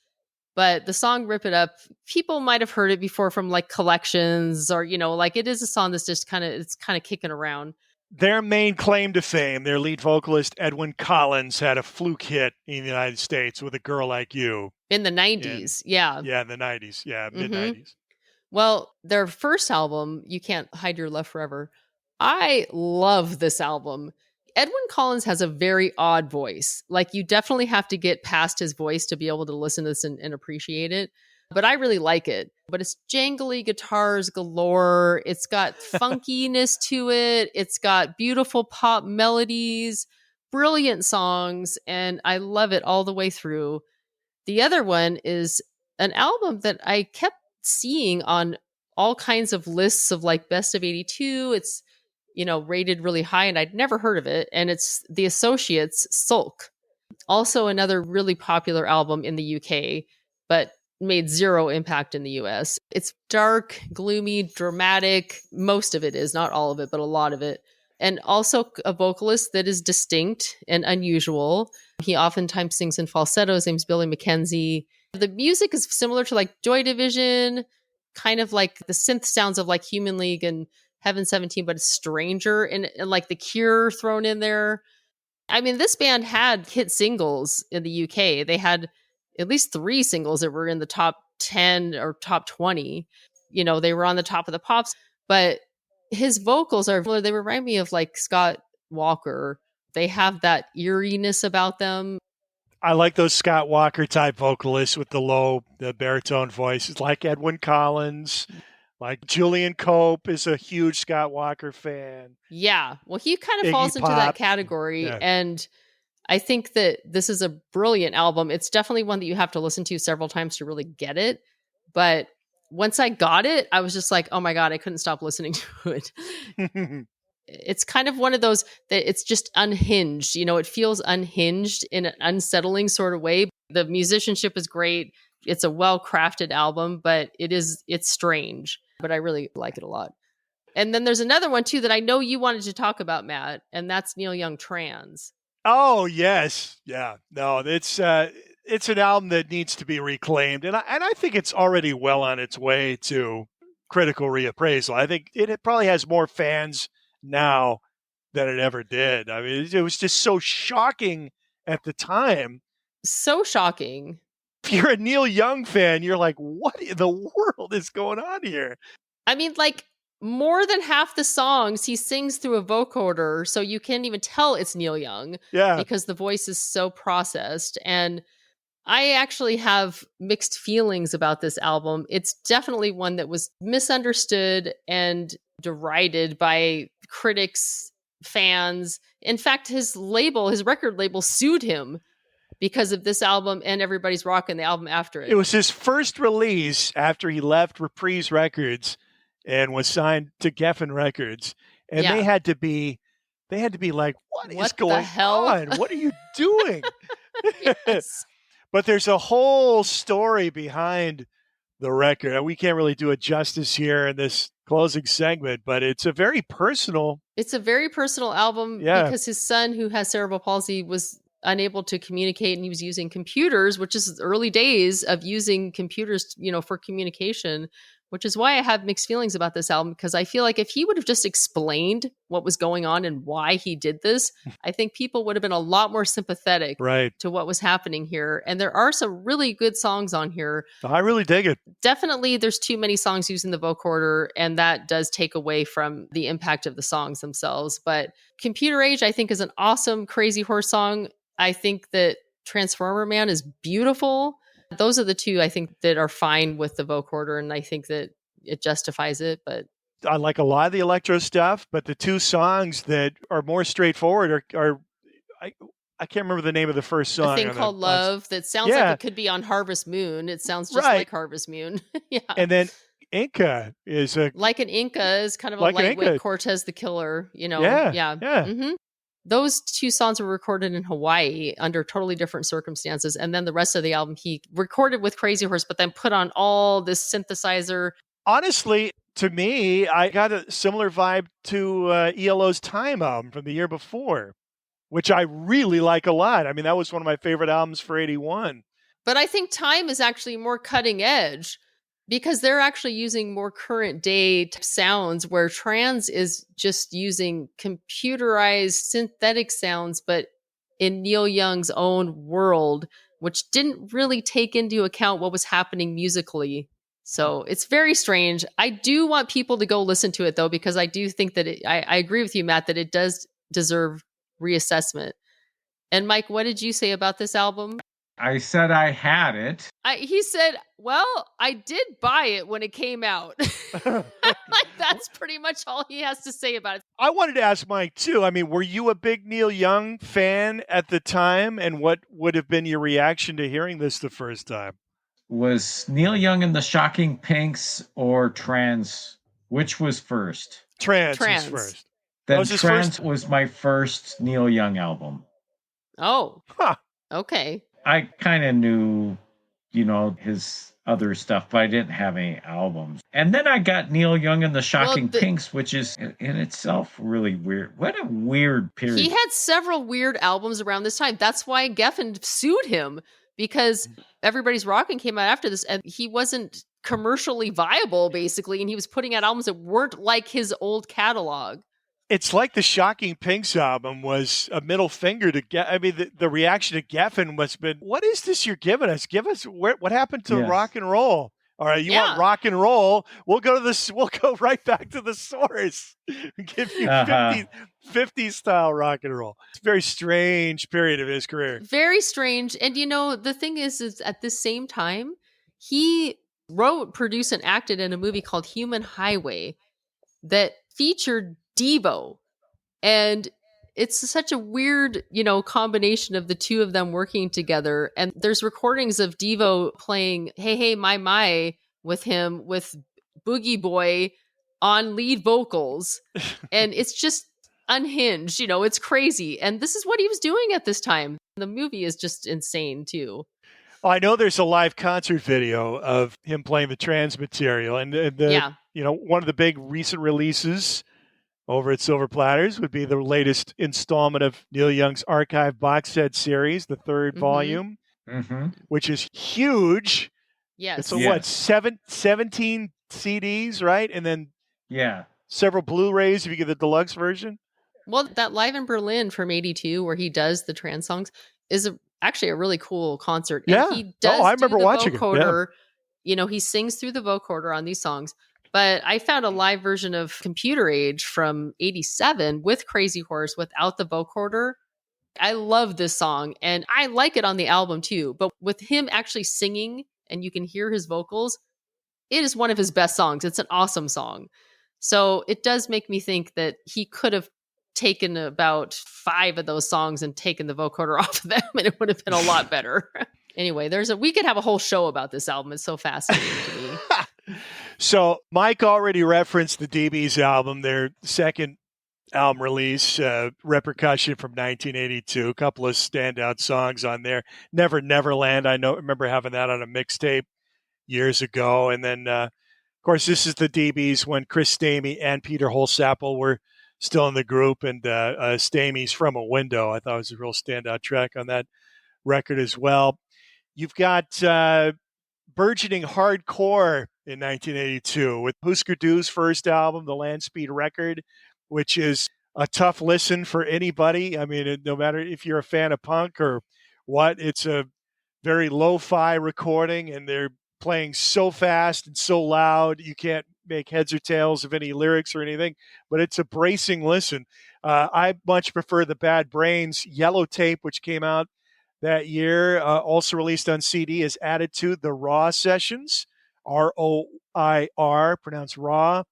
But the song Rip It Up, people might have heard it before from like collections or, like it is a song that's just it's kind of kicking around. Their main claim to fame, their lead vocalist, Edwyn Collins, had a fluke hit in the United States with A Girl Like You. In the 90s, yeah. Yeah, in the 90s. Yeah, mid-90s. Well, their first album, You Can't Hide Your Love Forever, I love this album. Edwyn Collins has a very odd voice. Like, you definitely have to get past his voice to be able to listen to this and appreciate it. But I really like it. But it's jangly guitars galore. It's got funkiness to it. It's got beautiful pop melodies, brilliant songs, and I love it all the way through. The other one is an album that I kept seeing on all kinds of lists of like best of 82. It's, rated really high and I'd never heard of it. And it's The Associates' Sulk. Also another really popular album in the UK, but made zero impact in the US. It's dark, gloomy, dramatic. Most of it is, not all of it, but a lot of it. And also a vocalist that is distinct and unusual. He oftentimes sings in falsetto. His name's Billy Mackenzie. The music is similar to like Joy Division, kind of like the synth sounds of like Human League and Heaven 17, but it's stranger and like The Cure thrown in there. I mean, this band had hit singles in the UK. They had at least 3 singles that were in the top 10 or top 20. They were on the top of the pops, but his vocals they remind me of like Scott Walker. They have that eeriness about them. I like those Scott Walker type vocalists with the baritone voices, like Edwyn Collins. Like Julian Cope is a huge Scott Walker fan. Yeah. Well, he kind of Iggy falls into Pop. that category. Yeah. And I think that this is a brilliant album. It's definitely one that you have to listen to several times to really get it. But once I got it, I was just like, oh my God, I couldn't stop listening to it. It's kind of one of those that it's just unhinged. It feels unhinged in an unsettling sort of way. The musicianship is great. It's a well-crafted album, but it's strange. But I really like it a lot. And then there's another one too that I know you wanted to talk about, Matt, and that's Neil Young Trans. Oh, yes. Yeah. No, it's an album that needs to be reclaimed. And I think it's already well on its way to critical reappraisal. I think it probably has more fans now than it ever did. I mean, it was just so shocking at the time. So shocking. If you're a Neil Young fan, you're like, what in the world is going on here? I mean, like, more than half the songs he sings through a vocoder, so you can't even tell it's Neil Young. Yeah. Because the voice is so processed. And I actually have mixed feelings about this album. It's definitely one that was misunderstood and derided by critics, fans. In fact, his record label sued him because of this album and Everybody's Rockin', the album after it. It was his first release after he left Reprise Records and was signed to Geffen Records. And they had to be like, what is going on? What are you doing? Yes. But there's a whole story behind the record. We can't really do it justice here in this closing segment, but it's a very personal album because his son, who has cerebral palsy, was unable to communicate, and he was using computers, which is the early days of using computers, for communication, which is why I have mixed feelings about this album, because I feel like if he would have just explained what was going on and why he did this, I think people would have been a lot more sympathetic Right. to what was happening here. And there are some really good songs on here. I really dig it. Definitely there's too many songs using the vocoder, and that does take away from the impact of the songs themselves. But Computer Age, I think, is an awesome Crazy Horse song. I think that Transformer Man is beautiful. Those are the two I think that are fine with the vocoder, and I think that it justifies it. But I like a lot of the electro stuff, but the two songs that are more straightforward are I can't remember the name of the first song. A Thing Called Love that sounds like it could be on Harvest Moon. It sounds just like Harvest Moon. Yeah. And then Inca is Like an Inca is kind of a lightweight Cortez the Killer, you know. Yeah. Mm-hmm. Those two songs were recorded in Hawaii under totally different circumstances. And then the rest of the album he recorded with Crazy Horse, but then put on all this synthesizer. Honestly, to me, I got a similar vibe to ELO's Time album from the year before, which I really like a lot. I mean, that was one of my favorite albums for 81. But I think Time is actually more cutting edge, because they're actually using more current day sounds, where Trans is just using computerized synthetic sounds, but in Neil Young's own world, which didn't really take into account what was happening musically. So it's very strange. I do want people to go listen to it, though, because I do think that I agree with you, Matt, that it does deserve reassessment. And Mike, what did you say about this album? I said I had it. He said, well, I did buy it when it came out. Like, that's pretty much all he has to say about it. I wanted to ask Mike, too. I mean, were you a big Neil Young fan at the time? And what would have been your reaction to hearing this the first time? Was Neil Young and the Shocking Pinks or Trans? Which was first? Trans was first. Then Trans was my first Neil Young album. Oh. Okay. I kind of knew, his other stuff, but I didn't have any albums. And then I got Neil Young and the Shocking Pinks, which is in itself really weird. What a weird period. He had several weird albums around this time. That's why Geffen sued him, because Everybody's Rockin' came out after this, and he wasn't commercially viable, basically, and he was putting out albums that weren't like his old catalog. It's like the Shocking Pinks album was a middle finger to get. I mean, the reaction to Geffen must have been, "What is this you're giving us? Give us what happened to rock and roll? All right, you want rock and roll? We'll go to this. We'll go right back to the source. Give you 50 style rock and roll." It's a very strange period of his career. Very strange. And the thing is at the same time, he wrote, produced, and acted in a movie called Human Highway that featured Devo, and it's such a weird combination of the two of them working together. And there's recordings of Devo playing Hey Hey My with him, with Boogie Boy on lead vocals, and it's just unhinged. It's crazy, and this is what he was doing at this time. The movie is just insane too. I know there's a live concert video of him playing the Trans material, and one of the big recent releases over at Silver Platters would be the latest installment of Neil Young's archive box set series, the third volume, which is huge. Yes. It's 17 CDs, right? And then several Blu-rays if you get the deluxe version. Well, that Live in Berlin from 82, where he does the Trans songs, is actually a really cool concert. And he does I remember watching vocoder. He sings through the vocoder on these songs. But I found a live version of Computer Age from 87 with Crazy Horse without the vocoder. I love this song, and I like it on the album too. But with him actually singing and you can hear his vocals, it is one of his best songs. It's an awesome song. So it does make me think that he could have taken about 5 of those songs and taken the vocoder off of them, and it would have been a lot better. Anyway, we could have a whole show about this album. It's so fascinating to me. So Mike already referenced the DB's album, their second album release, Repercussion from 1982. A couple of standout songs on there. Never Neverland. I remember having that on a mixtape years ago. And then, of course, this is the DB's when Chris Stamey and Peter Holsapple were still in the group, and Stamey's From a Window. I thought it was a real standout track on that record as well. You've got burgeoning hardcore in 1982 with Husker Du's first album, The Land Speed Record, which is a tough listen for anybody. I mean, no matter if you're a fan of punk or what, it's a very lo-fi recording, and they're playing so fast and so loud you can't make heads or tails of any lyrics or anything, but it's a bracing listen. I much prefer the Bad Brains Yellow Tape, which came out that year, also released on CD, is added to the Raw Sessions, ROIR, pronounced Raw.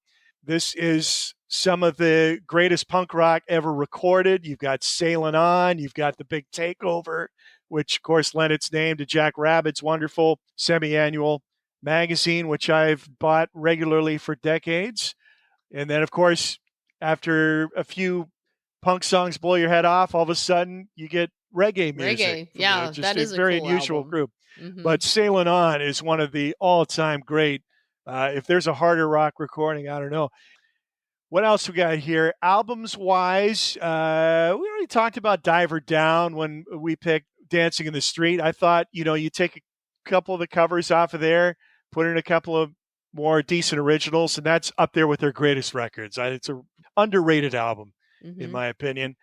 This is some of the greatest punk rock ever recorded. You've got Sailin' On, you've got The Big Takeover, which, of course, lent its name to Jack Rabbit's wonderful semi-annual magazine, which I've bought regularly for decades. And then, of course, after a few punk songs blow your head off, all of a sudden you get reggae music. Yeah, that is a very cool unusual album. group. Mhm. But Sailin' On is one of the all-time great. If there's a harder rock recording, I don't know. What else we got here? Albums-wise, we already talked about Diver Down when we picked Dancing in the Street. I thought, you take a couple of the covers off of there, put in a couple of more decent originals, and that's up there with their greatest records. It's an underrated album, in my opinion.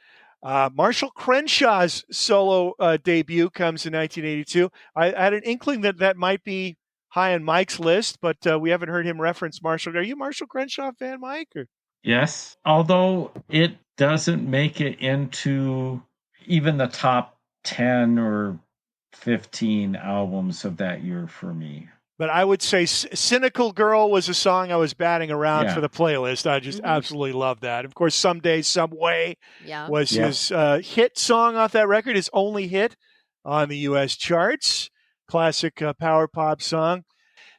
Marshall Crenshaw's solo debut comes in 1982. I had an inkling that might be high on Mike's list, but we haven't heard him reference Marshall. Are you a Marshall Crenshaw fan, Mike? Or? Yes, although it doesn't make it into even the top 10 or 15 albums of that year for me. But I would say Cynical Girl was a song I was batting around for the playlist. I just absolutely love that. Of course, Someday, Some Way was his hit song off that record, his only hit on the U.S. charts. Classic power pop song.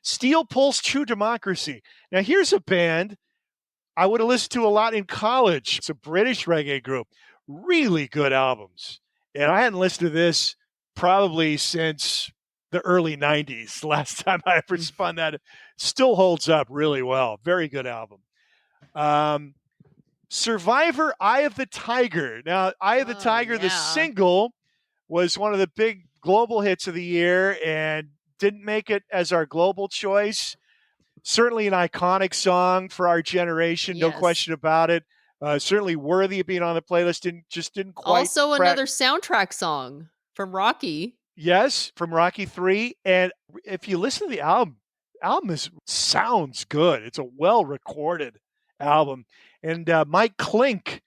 Steel Pulse, True Democracy. Now, here's a band I would have listened to a lot in college. It's a British reggae group. Really good albums. And I hadn't listened to this probably since the early 90s. The last time I ever spun that. It still holds up really well. Very good album. Survivor, Eye of the Tiger. Now, Eye of the Tiger, the single, was one of the big global hits of the year and didn't make it as our global choice. Certainly an iconic song for our generation, no question about it. Certainly worthy of being on the playlist. Didn't quite. Also, another soundtrack song from Rocky. Yes, from Rocky 3. And if you listen to the album sounds good. It's a well-recorded album. And Mike Klink,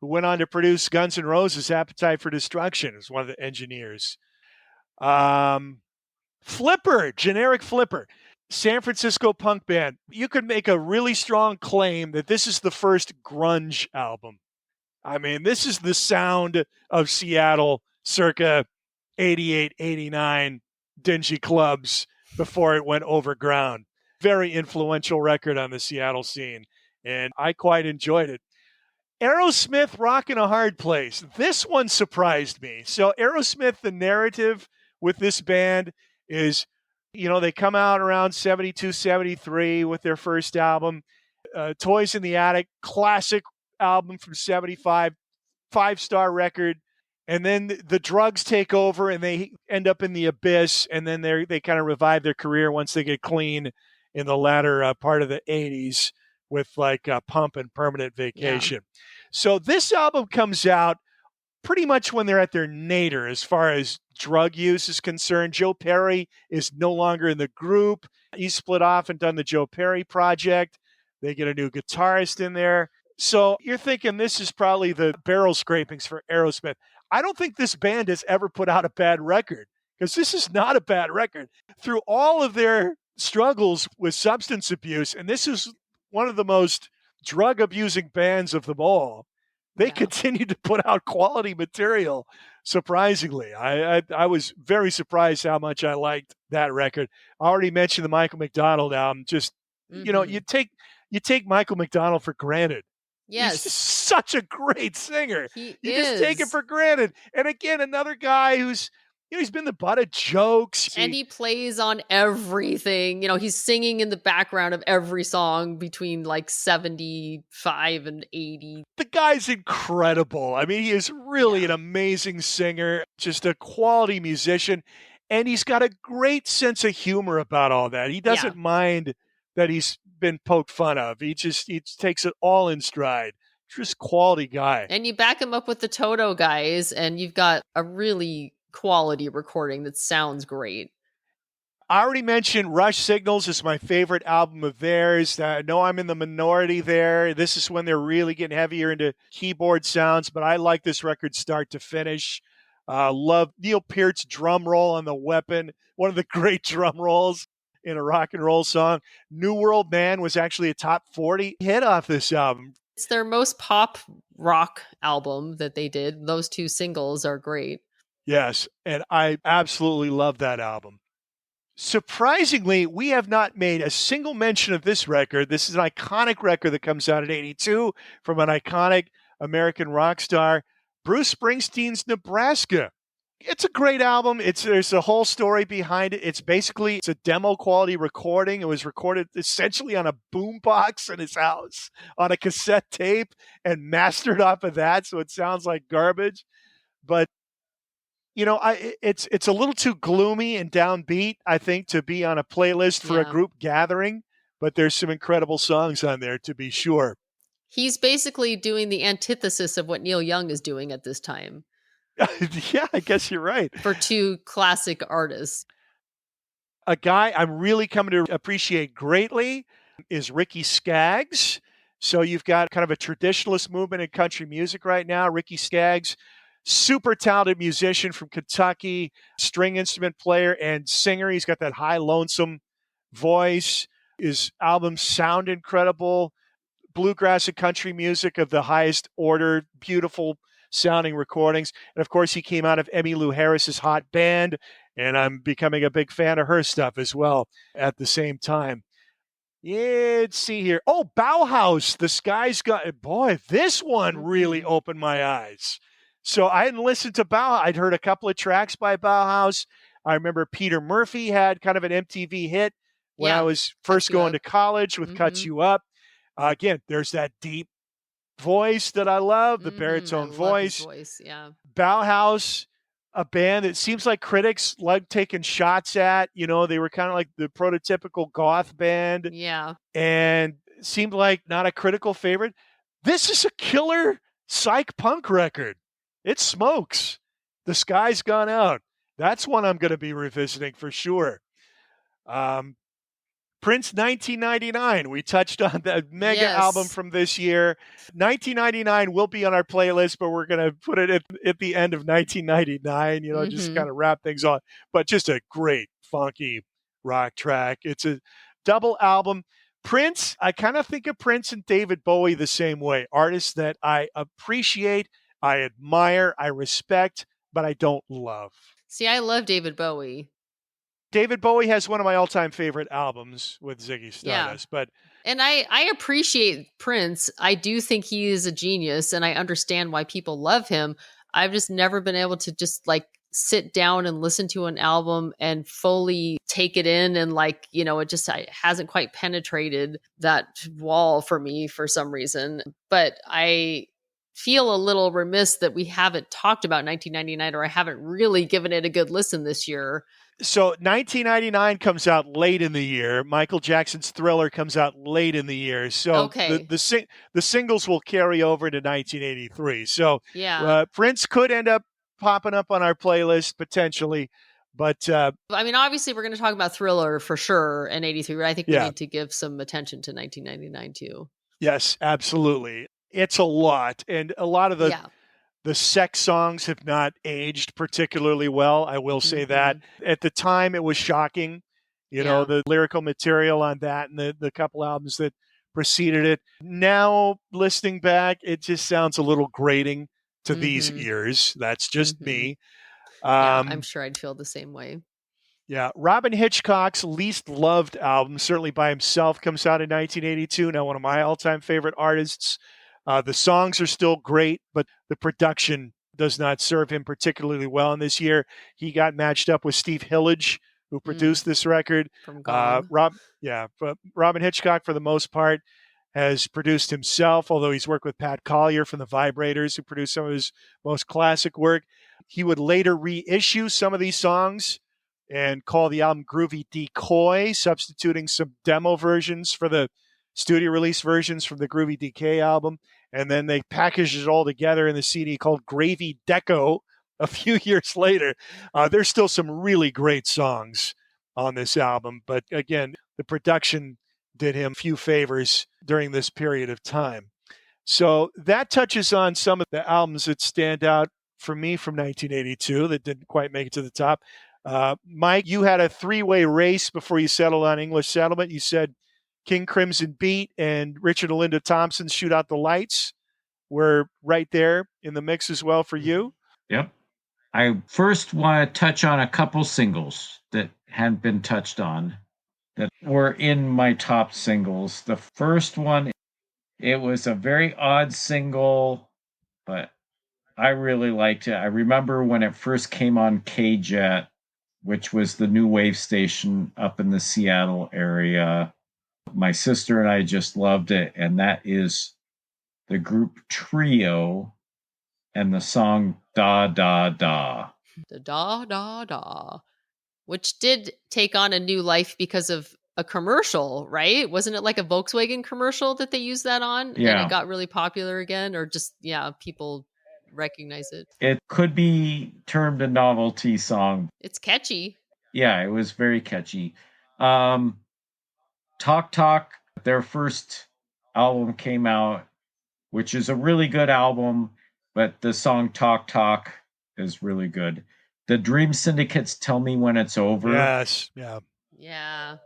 who went on to produce Guns N' Roses' Appetite for Destruction, is one of the engineers. Flipper, Generic Flipper. San Francisco punk band. You could make a really strong claim that this is the first grunge album. I mean, this is the sound of Seattle circa 88, 89 dingy clubs before it went overground. Very influential record on the Seattle scene, and I quite enjoyed it. Aerosmith, Rockin' a Hard Place. This one surprised me. So Aerosmith, the narrative with this band is, they come out around 72, 73 with their first album. Toys in the Attic, classic album from 75, 5-star record. And then the drugs take over and they end up in the abyss. And then they kind of revive their career once they get clean in the latter part of the 80s with like Pump and Permanent Vacation. Yeah. So this album comes out pretty much when they're at their nadir as far as drug use is concerned. Joe Perry is no longer in the group. He's split off and done the Joe Perry project. They get a new guitarist in there. So you're thinking this is probably the barrel scrapings for Aerosmith. I don't think this band has ever put out a bad record, because this is not a bad record. Through all of their struggles with substance abuse, and this is one of the most drug-abusing bands of them all, they continue to put out quality material, surprisingly. I was very surprised how much I liked that record. I already mentioned the Michael McDonald album. Just, you take Michael McDonald for granted. Yes. He's such a great singer. You just take it for granted. And again, another guy who's, he's been the butt of jokes. And he plays on everything. He's singing in the background of every song between like 75 and 80. The guy's incredible. I mean, he is really an amazing singer, just a quality musician. And he's got a great sense of humor about all that. He doesn't mind that he's been poked fun of. He takes it all in stride. Just quality guy. And you back him up with the Toto guys, and you've got a really quality recording that sounds great. I already mentioned Rush Signals is my favorite album of theirs. I know I'm in the minority there. This is when they're really getting heavier into keyboard sounds, but I like this record start to finish. Love Neil Peart's drum roll on The Weapon, one of the great drum rolls in a rock and roll song. New World Man was actually a top 40 hit off this album. It's their most pop rock album that they did. Those two singles are great. Yes, and I absolutely love that album. Surprisingly, we have not made a single mention of this record. This is an iconic record that comes out in 82 from an iconic American rock star, Bruce Springsteen's Nebraska. It's a great album. There's a whole story behind it. It's a demo quality recording. It was recorded essentially on a boombox in his house on a cassette tape and mastered off of that, so it sounds like garbage. But it's a little too gloomy and downbeat, I think, to be on a playlist for a group gathering, but there's some incredible songs on there, to be sure. He's basically doing the antithesis of what Neil Young is doing at this time. Yeah, I guess you're right. For two classic artists. A guy I'm really coming to appreciate greatly is Ricky Skaggs. So you've got kind of a traditionalist movement in country music right now. Ricky Skaggs, super talented musician from Kentucky, string instrument player and singer. He's got that high, lonesome voice. His albums sound incredible. Bluegrass and country music of the highest order, beautiful sounding recordings. And of course, he came out of Emmylou Harris's hot band, and I'm becoming a big fan of her stuff as well at the same time. Yeah, let's see here. Oh, Bauhaus, The Sky's Got... Boy, this one really opened my eyes. So I hadn't listened to Bauhaus. I'd heard a couple of tracks by Bauhaus. I remember Peter Murphy had kind of an MTV hit when I was first going to college with Cuts You Up. Again, there's that deep voice that I love, the baritone voice. Bauhaus, a band that seems like critics like taking shots at. They were kind of like the prototypical goth band. Yeah. And seemed like not a critical favorite. This is a killer psych punk record. It smokes. The Sky's Gone Out. That's one I'm going to be revisiting for sure. Prince 1999. We touched on that mega album from this year. 1999 will be on our playlist, but we're going to put it at the end of 1999, just kind of wrap things on. But just a great, funky rock track. It's a double album. Prince, I kind of think of Prince and David Bowie the same way. Artists that I appreciate, I admire, I respect, but I don't love. See, I love David Bowie. David Bowie has one of my all-time favorite albums with Ziggy Stardust. And I appreciate Prince. I do think he is a genius, and I understand why people love him. I've just never been able to just sit down and listen to an album and fully take it in, and it hasn't quite penetrated that wall for me for some reason. But I feel a little remiss that we haven't talked about 1999, or I haven't really given it a good listen this year. So 1999 comes out late in the year. Michael Jackson's Thriller comes out late in the year. So the singles will carry over to 1983. So Prince could end up popping up on our playlist potentially. But obviously we're going to talk about Thriller for sure in 83, but I think we need to give some attention to 1999 too. Yes, absolutely. It's a lot. And a lot of the sex songs have not aged particularly well. I will say that. At the time, it was shocking, the lyrical material on that and the couple albums that preceded it. Now, listening back, it just sounds a little grating to these ears. That's just me. I'm sure I'd feel the same way. Yeah. Robin Hitchcock's least loved album, certainly by himself, comes out in 1982. Now, one of my all-time favorite artists. The songs are still great, but the production does not serve him particularly well. And this year, he got matched up with Steve Hillage, who produced this record. From Gone. But Robin Hitchcock, for the most part, has produced himself, although he's worked with Pat Collier from the Vibrators, who produced some of his most classic work. He would later reissue some of these songs and call the album Groovy Decoy, substituting some demo versions for the studio release versions from the Groovy Decay album. And then they packaged it all together in the CD called Gravy Deco a few years later. There's still some really great songs on this album. But again, the production did him few favors during this period of time. So that touches on some of the albums that stand out for me from 1982 that didn't quite make it to the top. Mike, you had a three-way race before you settled on English Settlement. You said King Crimson Beat and Richard and Linda Thompson's Shoot Out the Lights were right there in the mix as well for you. Yep. I first want to touch on a couple singles that hadn't been touched on that were in my top singles. The first one, it was a very odd single, but I really liked it. I remember when it first came on KJET, which was the new wave station up in the Seattle area. My sister and I just loved it, and that is the group Trio and the song Da Da Da. The Da Da Da, which did take on a new life because of a commercial, right? Wasn't it like a Volkswagen commercial that they used that on? Yeah. And it got really popular again, or just, people recognize it. It could be termed a novelty song. It's catchy. Yeah, it was very catchy. Talk Talk, their first album came out, which is a really good album, but the song Talk Talk is really good. The Dream Syndicate's Tell Me When It's Over. Yes, yeah. Yeah.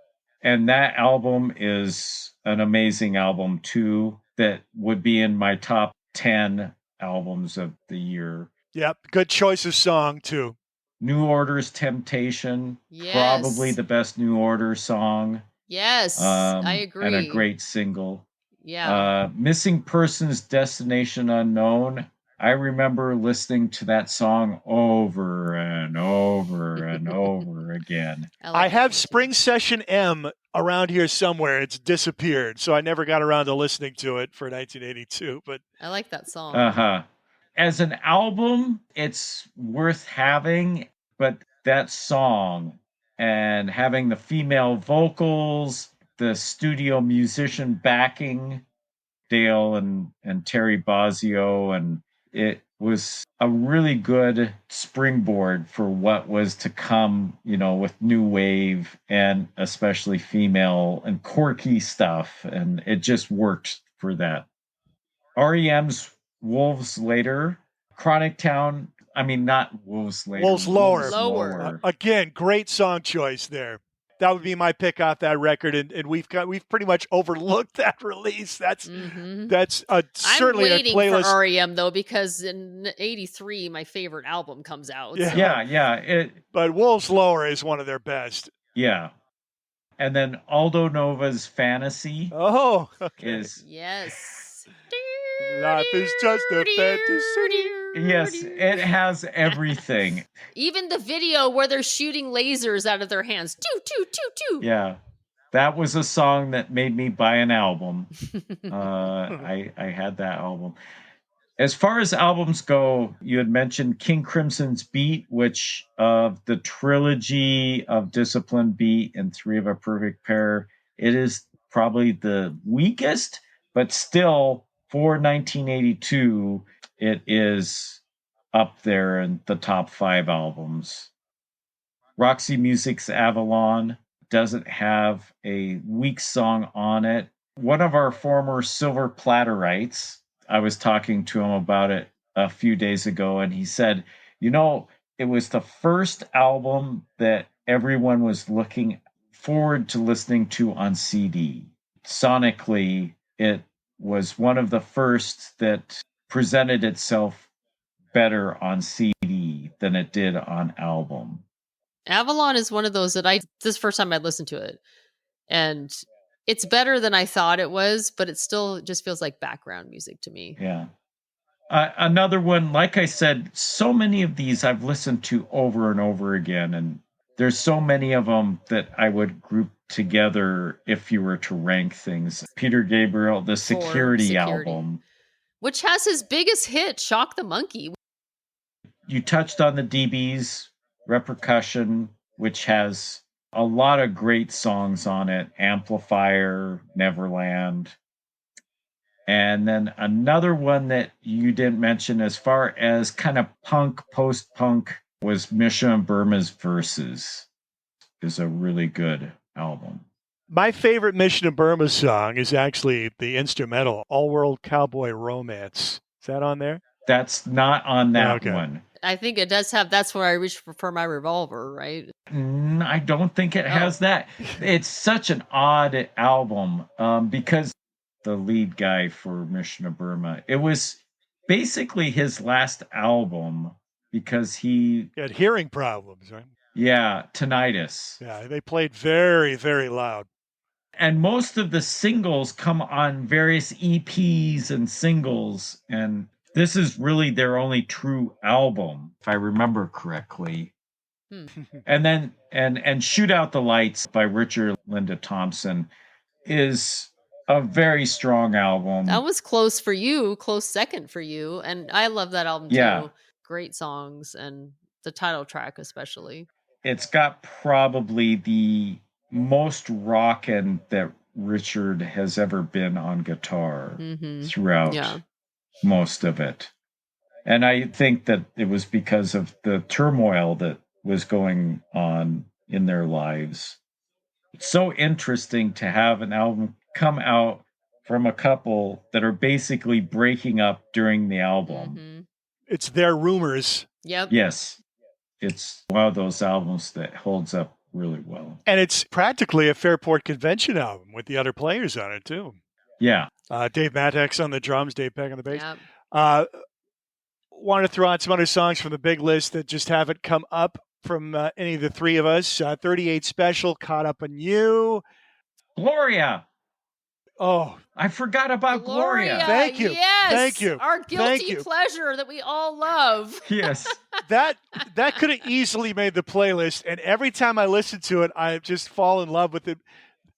And that album is an amazing album too, that would be in my top 10 albums of the year. Yep, good choice of song too. New Order's Temptation, Yes. probably the best New Order song. Yes, I agree. And a great single. Yeah. Missing Persons, Destination Unknown. I remember listening to that song over and over and over again. I have Spring Session M around here somewhere. It's disappeared, so I never got around to listening to it for 1982. But I like that song. As an album, it's worth having, but that song and having the female vocals, the studio musician backing, Dale and Terry Bozzio, and it was a really good springboard for what was to come, with new wave and especially female and quirky stuff. And it just worked for that. REM's Wolves Later, Chronic Town. I mean, not Wolves Later. Wolves Lower. Lower. Again, great song choice there. That would be my pick off that record, and we've pretty much overlooked that release. That's certainly I'm waiting a playlist for REM though, because in '83 my favorite album comes out. Yeah, so. yeah. But Wolves Lower is one of their best. Yeah, and then Aldo Nova's Fantasy. Oh, okay. Is Yes. Life is just a fantasy. Yes, it has everything. Even the video where they're shooting lasers out of their hands. Toot, toot, toot, toot. Yeah. That was a song that made me buy an album. I had that album. As far as albums go, you had mentioned King Crimson's Beat, which of the trilogy of Discipline, Beat, and Three of a Perfect Pair, it is probably the weakest, but still for 1982, it is up there in the top 5 albums. Roxy Music's Avalon doesn't have a weak song on it. One of our former Silver Platterites, I was talking to him about it a few days ago, and he said, it was the first album that everyone was looking forward to listening to on CD. Sonically, it was one of the first that presented itself better on CD than it did on album. Avalon is one of those that this is the first time I'd listened to it. And it's better than I thought it was, but it still just feels like background music to me. Yeah. Another one, like I said, so many of these I've listened to over and over again, and there's so many of them that I would group together if you were to rank things. Peter Gabriel, the Security album. Which has his biggest hit, Shock the Monkey. You touched on the DBs, Repercussion, which has a lot of great songs on it. Amplifier, Neverland. And then another one that you didn't mention as far as kind of punk, post-punk, was Misha and Burma's Verses. Is a really good album. My favorite Mission of Burma song is actually the instrumental, All World Cowboy Romance. Is that on there? That's not on that one. I think it does have That's Where I Reach for My Revolver, right? I don't think it has that. It's such an odd album because the lead guy for Mission of Burma, it was basically his last album because he had hearing problems, right? Yeah, tinnitus. Yeah, they played very, very loud. And most of the singles come on various EPs and singles, and this is really their only true album, if I remember correctly. And then and Shoot Out the Lights by Richard Linda Thompson is a very strong album. That was close for you, close second for you, and I love that album too. Great songs, and the title track especially. It's got probably the most rockin' that Richard has ever been on guitar throughout most of it. And I think that it was because of the turmoil that was going on in their lives. It's so interesting to have an album come out from a couple that are basically breaking up during the album. It's their rumors. Yep. Yes. It's one of those albums that holds up really well. And it's practically a Fairport Convention album with the other players on it, too. Yeah. Dave Mattek on the drums, Dave Peck on the bass. Want to throw out some other songs from the big list that just haven't come up from any of the three of us. 38 Special, Caught Up on You. Gloria. Oh, I forgot about Gloria. Thank you. Yes. Thank you. Our guilty pleasure that we all love. Yes. That could have easily made the playlist, and every time I listen to it, I just fall in love with it.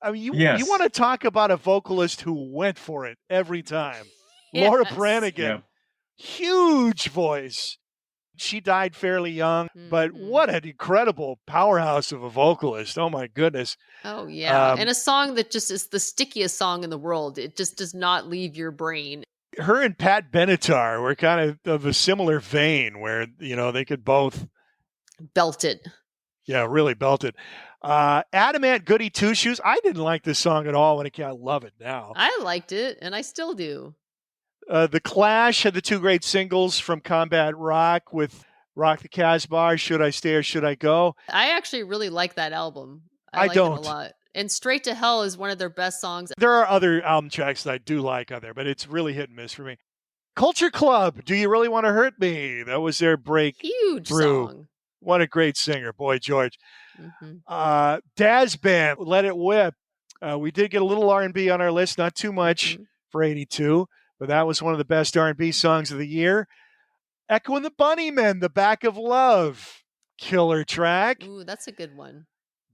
I mean, you want to talk about a vocalist who went for it every time. Yes. Laura Branigan, huge voice. She died fairly young, but what an incredible powerhouse of a vocalist. Oh, my goodness. Oh, yeah. And a song that just is the stickiest song in the world. It just does not leave your brain. Her and Pat Benatar were kind of a similar vein where, they could both belt it. Yeah, really belt it. Adamant Goody Two Shoes. I didn't like this song at all when it came out. I love it now. I liked it, and I still do. The Clash had the two great singles from Combat Rock with Rock the Casbah, Should I Stay or Should I Go? I actually really like that album. I like don't. it a lot. And Straight to Hell is one of their best songs. There are other album tracks that I do like on there, but it's really hit and miss for me. Culture Club, Do You Really Want to Hurt Me? That was their break. Huge song. What a great singer, Boy George. Daz Band, Let It Whip. We did get a little R&B on our list, not too much for 82. But that was one of the best R&B songs of the year. Echo and the Bunnymen, The Back of Love. Killer track. Ooh, that's a good one.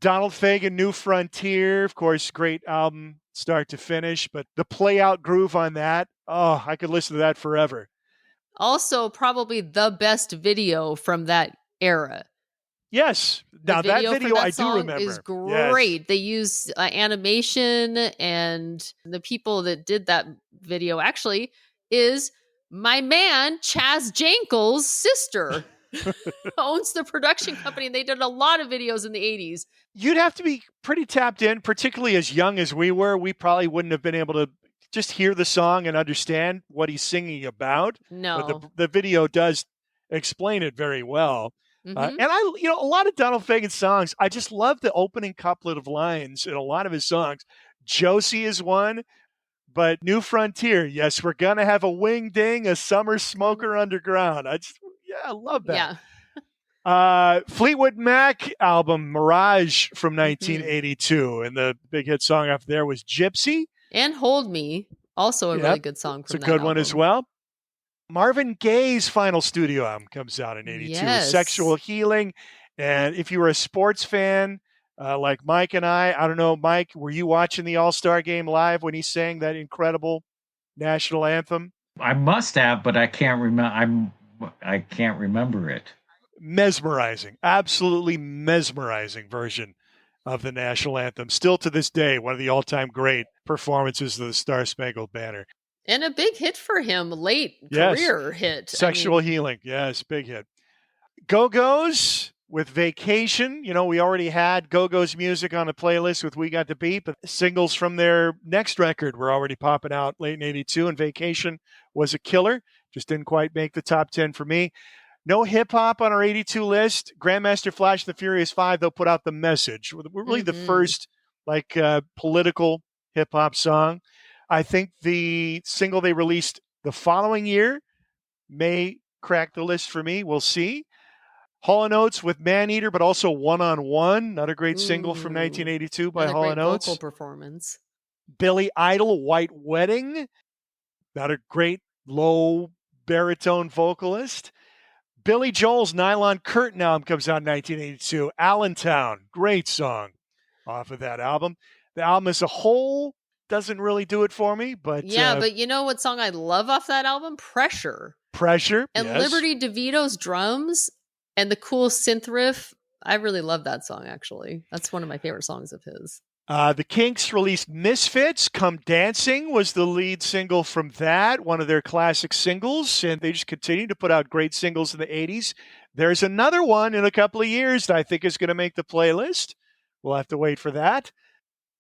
Donald Fagen, New Frontier. Of course, great album, start to finish. But the play out groove on that, I could listen to that forever. Also, probably the best video from that era. Yes. Now, that video I do remember. Is great. Yes. They use animation, and the people that did that video actually is my man, Chaz Jankel's sister. Owns the production company, and they did a lot of videos in the 80s. You'd have to be pretty tapped in, particularly as young as we were. We probably wouldn't have been able to just hear the song and understand what he's singing about. No. But the video does explain it very well. And a lot of Donald Fagen songs, I just love the opening couplet of lines in a lot of his songs. Josie is one, but New Frontier, yes, we're going to have a wing ding, a summer smoker underground. I love that. Yeah. Fleetwood Mac album, Mirage from 1982. And the big hit song off there was Gypsy. And Hold Me, also a really good song from that It's a good one as well. Marvin Gaye's final studio album comes out in 82, Sexual Healing. And if you were a sports fan like Mike and I don't know, Mike, were you watching the All-Star game live when he sang that incredible national anthem? I must have, but I can't remember. I can't remember it. Mesmerizing, absolutely mesmerizing version of the national anthem. Still to this day, one of the all-time great performances of the Star Spangled Banner. And a big hit for him, late Yes. career hit. Sexual Healing. Yes, big hit. Go-Go's with Vacation. You know, we already had Go-Go's music on the playlist with We Got the Beat, but singles from their next record were already popping out late in 82, and Vacation was a killer. Just didn't quite make the top 10 for me. No hip-hop on our 82 list. Grandmaster Flash and the Furious Five, they'll put out The Message. We're really the first, political hip-hop song. I think the single they released the following year may crack the list for me. We'll see. Hall & Oates with Maneater, but also One on One, another great single from 1982 by Hall & Oates. Vocal performance. Billy Idol, White Wedding, not a great low baritone vocalist. Billy Joel's Nylon Curtain album comes out in 1982. Allentown, great song off of that album. The album as a whole doesn't really do it for me, but but you know what song I love off that album? Pressure. And yes. Liberty DeVito's drums and the cool synth riff. I really love that song, actually. That's one of my favorite songs of his. The Kinks released Misfits. Come Dancing was the lead single from that, one of their classic singles, and they just continue to put out great singles in the 80s. There's another one in a couple of years that I think is going to make the playlist. We'll have to wait for that.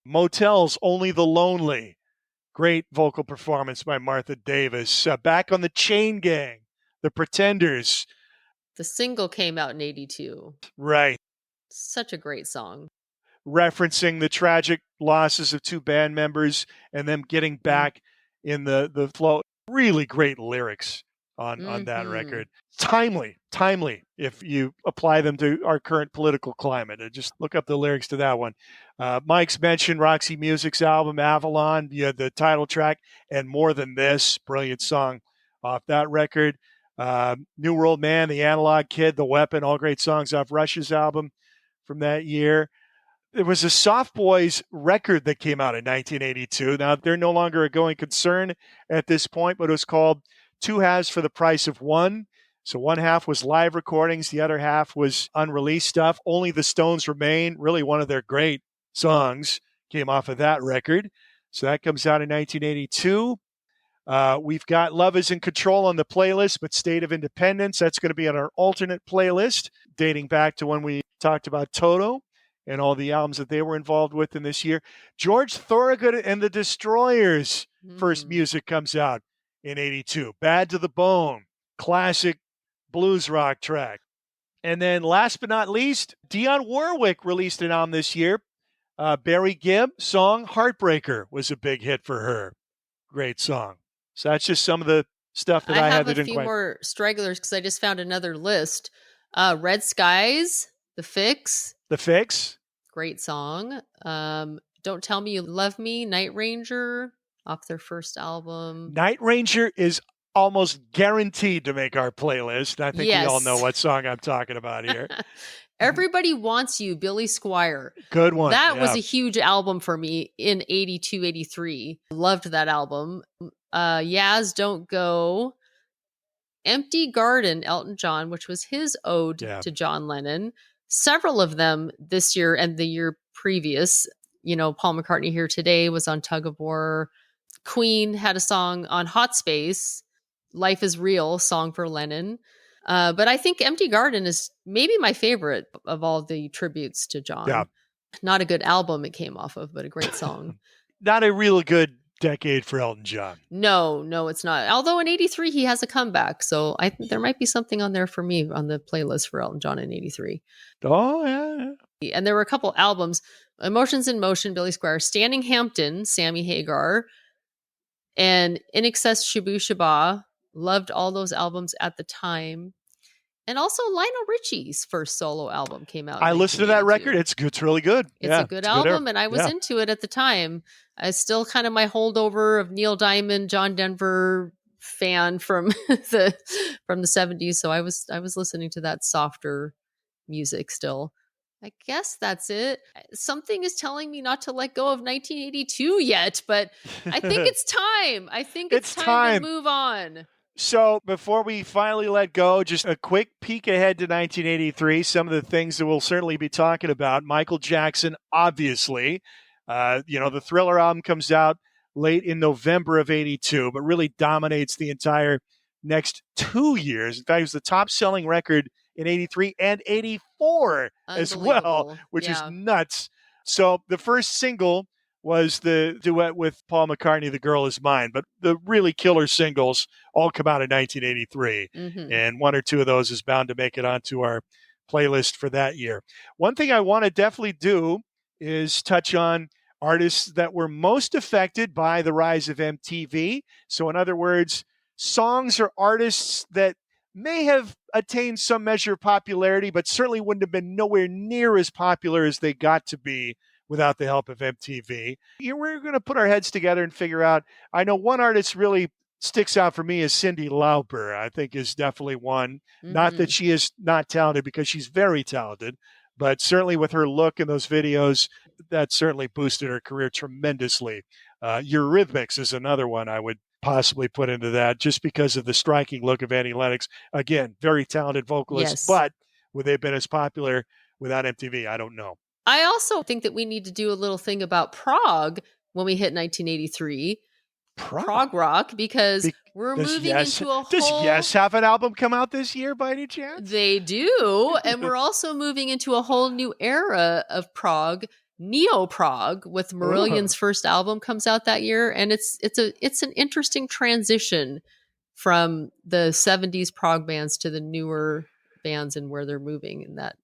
Motel's Only the Lonely. Great vocal performance by Martha Davis. Back on the Chain Gang, The Pretenders. The single came out in 82. Right. Such a great song. Referencing the tragic losses of two band members and them getting back in the flow. Really great lyrics on that record. Timely if you apply them to our current political climate. Just look up the lyrics to that one. Mike's mentioned Roxy Music's album Avalon. You had the title track and More Than This, brilliant song off that record. New World Man, The Analog Kid, The Weapon, all great songs off Rush's album from that year. There was a Soft Boys record that came out in 1982. Now, they're no longer a going concern at this point, but it was called Two Halves for the Price of One. So one half was live recordings. The other half was unreleased stuff. Only the Stones Remain, really one of their great songs, came off of that record. So that comes out in 1982. We've got Love Is in Control on the playlist, but State of Independence, that's going to be on our alternate playlist, dating back to when we talked about Toto and all the albums that they were involved with in this year. George Thorogood and the Destroyers' first music comes out in 82. Bad to the Bone, classic blues rock track. And then last but not least, Dionne Warwick released an album this year. Barry Gibb song Heartbreaker was a big hit for her. Great song. So that's just some of the stuff that I had that didn't quite. I have a few more stragglers because I just found another list. Red Skies, The Fix. The Fix. Great song. Don't Tell Me You Love Me, Night Ranger, off their first album. Night Ranger is almost guaranteed to make our playlist. I think we all know what song I'm talking about here. Everybody Wants You, Billy Squier. Good one. That was a huge album for me in 82, 83. Loved that album. Yaz Don't Go. Empty Garden, Elton John, which was his ode to John Lennon. Several of them this year and the year previous. You know, Paul McCartney Here Today was on Tug of War. Queen had a song on Hot Space, Life is Real, song for Lennon. But I think Empty Garden is maybe my favorite of all the tributes to John. Yeah. Not a good album it came off of, but a great song. Not a real good decade for Elton John. No, it's not. Although in 83, he has a comeback. So I think there might be something on there for me on the playlist for Elton John in 83. Oh, yeah. And there were a couple albums. Emotions in Motion, Billy Squier. Standing Hampton, Sammy Hagar. And In Excess, Shabu Shaba. Loved all those albums at the time. And also Lionel Richie's first solo album came out. I listened to that record. It's really good. It's a good album, and I was into it at the time. I was still kind of my holdover of Neil Diamond, John Denver fan from the 70s. So I was listening to that softer music still. I guess that's it. Something is telling me not to let go of 1982 yet, but I think it's time. I think it's time to move on. So before we finally let go, just a quick peek ahead to 1983. Some of the things that we'll certainly be talking about. Michael Jackson, obviously. The Thriller album comes out late in November of 82, but really dominates the entire next 2 years. In fact, it was the top-selling record in 83 and 84 as well, which is nuts. So the first single was the duet with Paul McCartney, The Girl Is Mine. But the really killer singles all come out in 1983. And one or two of those is bound to make it onto our playlist for that year. One thing I want to definitely do is touch on artists that were most affected by the rise of MTV. So in other words, songs or artists that may have attained some measure of popularity, but certainly wouldn't have been nowhere near as popular as they got to be without the help of MTV. We're going to put our heads together and figure out. I know one artist really sticks out for me is Cyndi Lauper. I think is definitely one. Not that she is not talented, because she's very talented, but certainly with her look in those videos, that certainly boosted her career tremendously. Eurythmics is another one I would possibly put into that, just because of the striking look of Annie Lennox. Again, very talented vocalist, but would they have been as popular without MTV? I don't know. I also think that we need to do a little thing about prog when we hit 1983. Prog rock, because we're moving into a whole... Does Yes have an album come out this year by any chance? They do. And we're also moving into a whole new era of prog, neo-prog, with Marillion's first album comes out that year. And it's an interesting transition from the 70s prog bands to the newer bands and where they're moving in that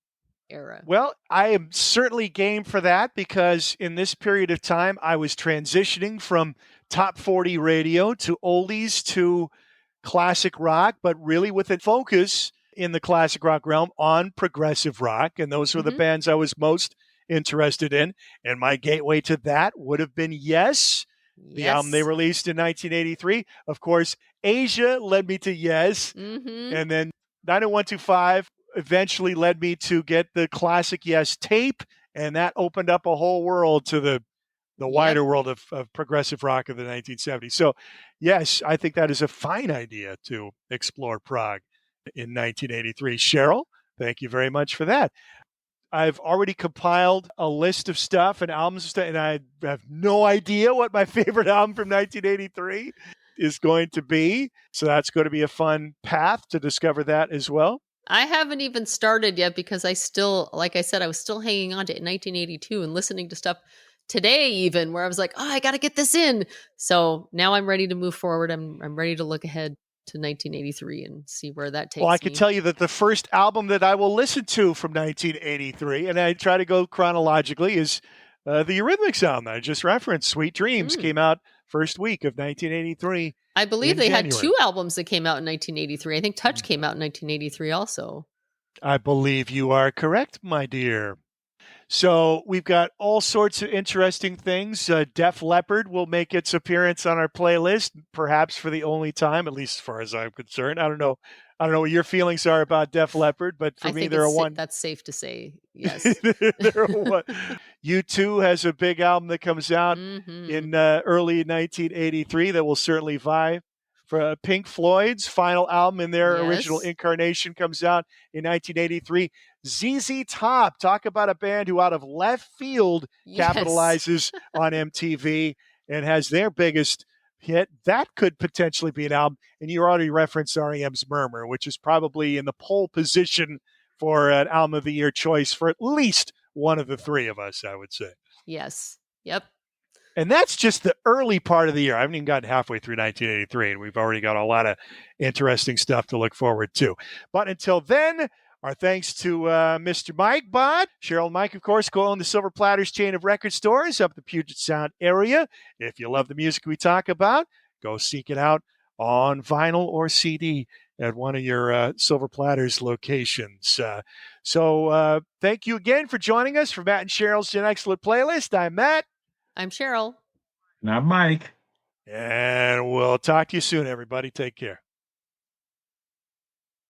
era. Well, I am certainly game for that, because in this period of time, I was transitioning from top 40 radio to oldies to classic rock, but really with a focus in the classic rock realm on progressive rock. And those were the bands I was most interested in. And my gateway to that would have been Yes, the album they released in 1983. Of course, Asia led me to Yes. And then 90125 eventually led me to get the classic Yes tape, and that opened up a whole world to the wider world of progressive rock of the 1970s. So, yes, I think that is a fine idea to explore prog in 1983. Sheryl, thank you very much for that. I've already compiled a list of stuff and albums, and I have no idea what my favorite album from 1983 is going to be. So that's going to be a fun path to discover that as well. I haven't even started yet, because I still, like I said, I was still hanging on to 1982 and listening to stuff today even where I was like, oh, I got to get this in. So now I'm ready to move forward. I'm ready to look ahead to 1983 and see where that takes me. Well, I can tell you that the first album that I will listen to from 1983, and I try to go chronologically, is the Eurythmics album I just referenced. Sweet Dreams came out first week of 1983. I believe they had two albums that came out in 1983. I think Touch came out in 1983 also. I believe you are correct, my dear. So we've got all sorts of interesting things. Def Leppard will make its appearance on our playlist, perhaps for the only time, at least as far as I'm concerned. I don't know what your feelings are about Def Leppard, but for me, they're a one. That's safe to say. Yes. They're a one. U2 has a big album that comes out in early 1983 that will certainly vie. For Pink Floyd's final album in their original incarnation comes out in 1983. ZZ Top, talk about a band who out of left field capitalizes on MTV and has their biggest hit. That could potentially be an album. And you already referenced REM's Murmur, which is probably in the pole position for an album of the year choice for at least one of the three of us, I would say. Yes. Yep. And that's just the early part of the year. I haven't even gotten halfway through 1983, and we've already got a lot of interesting stuff to look forward to. But until then, our thanks to Mr. Mike Bott. Sheryl Mike, of course, co-own the Silver Platters chain of record stores up the Puget Sound area. If you love the music we talk about, go seek it out on vinyl or CD at one of your Silver Platters locations. So thank you again for joining us for Matt and Cheryl's An Excellent Playlist. I'm Matt. I'm Sheryl. And I'm Mike. And we'll talk to you soon, everybody. Take care.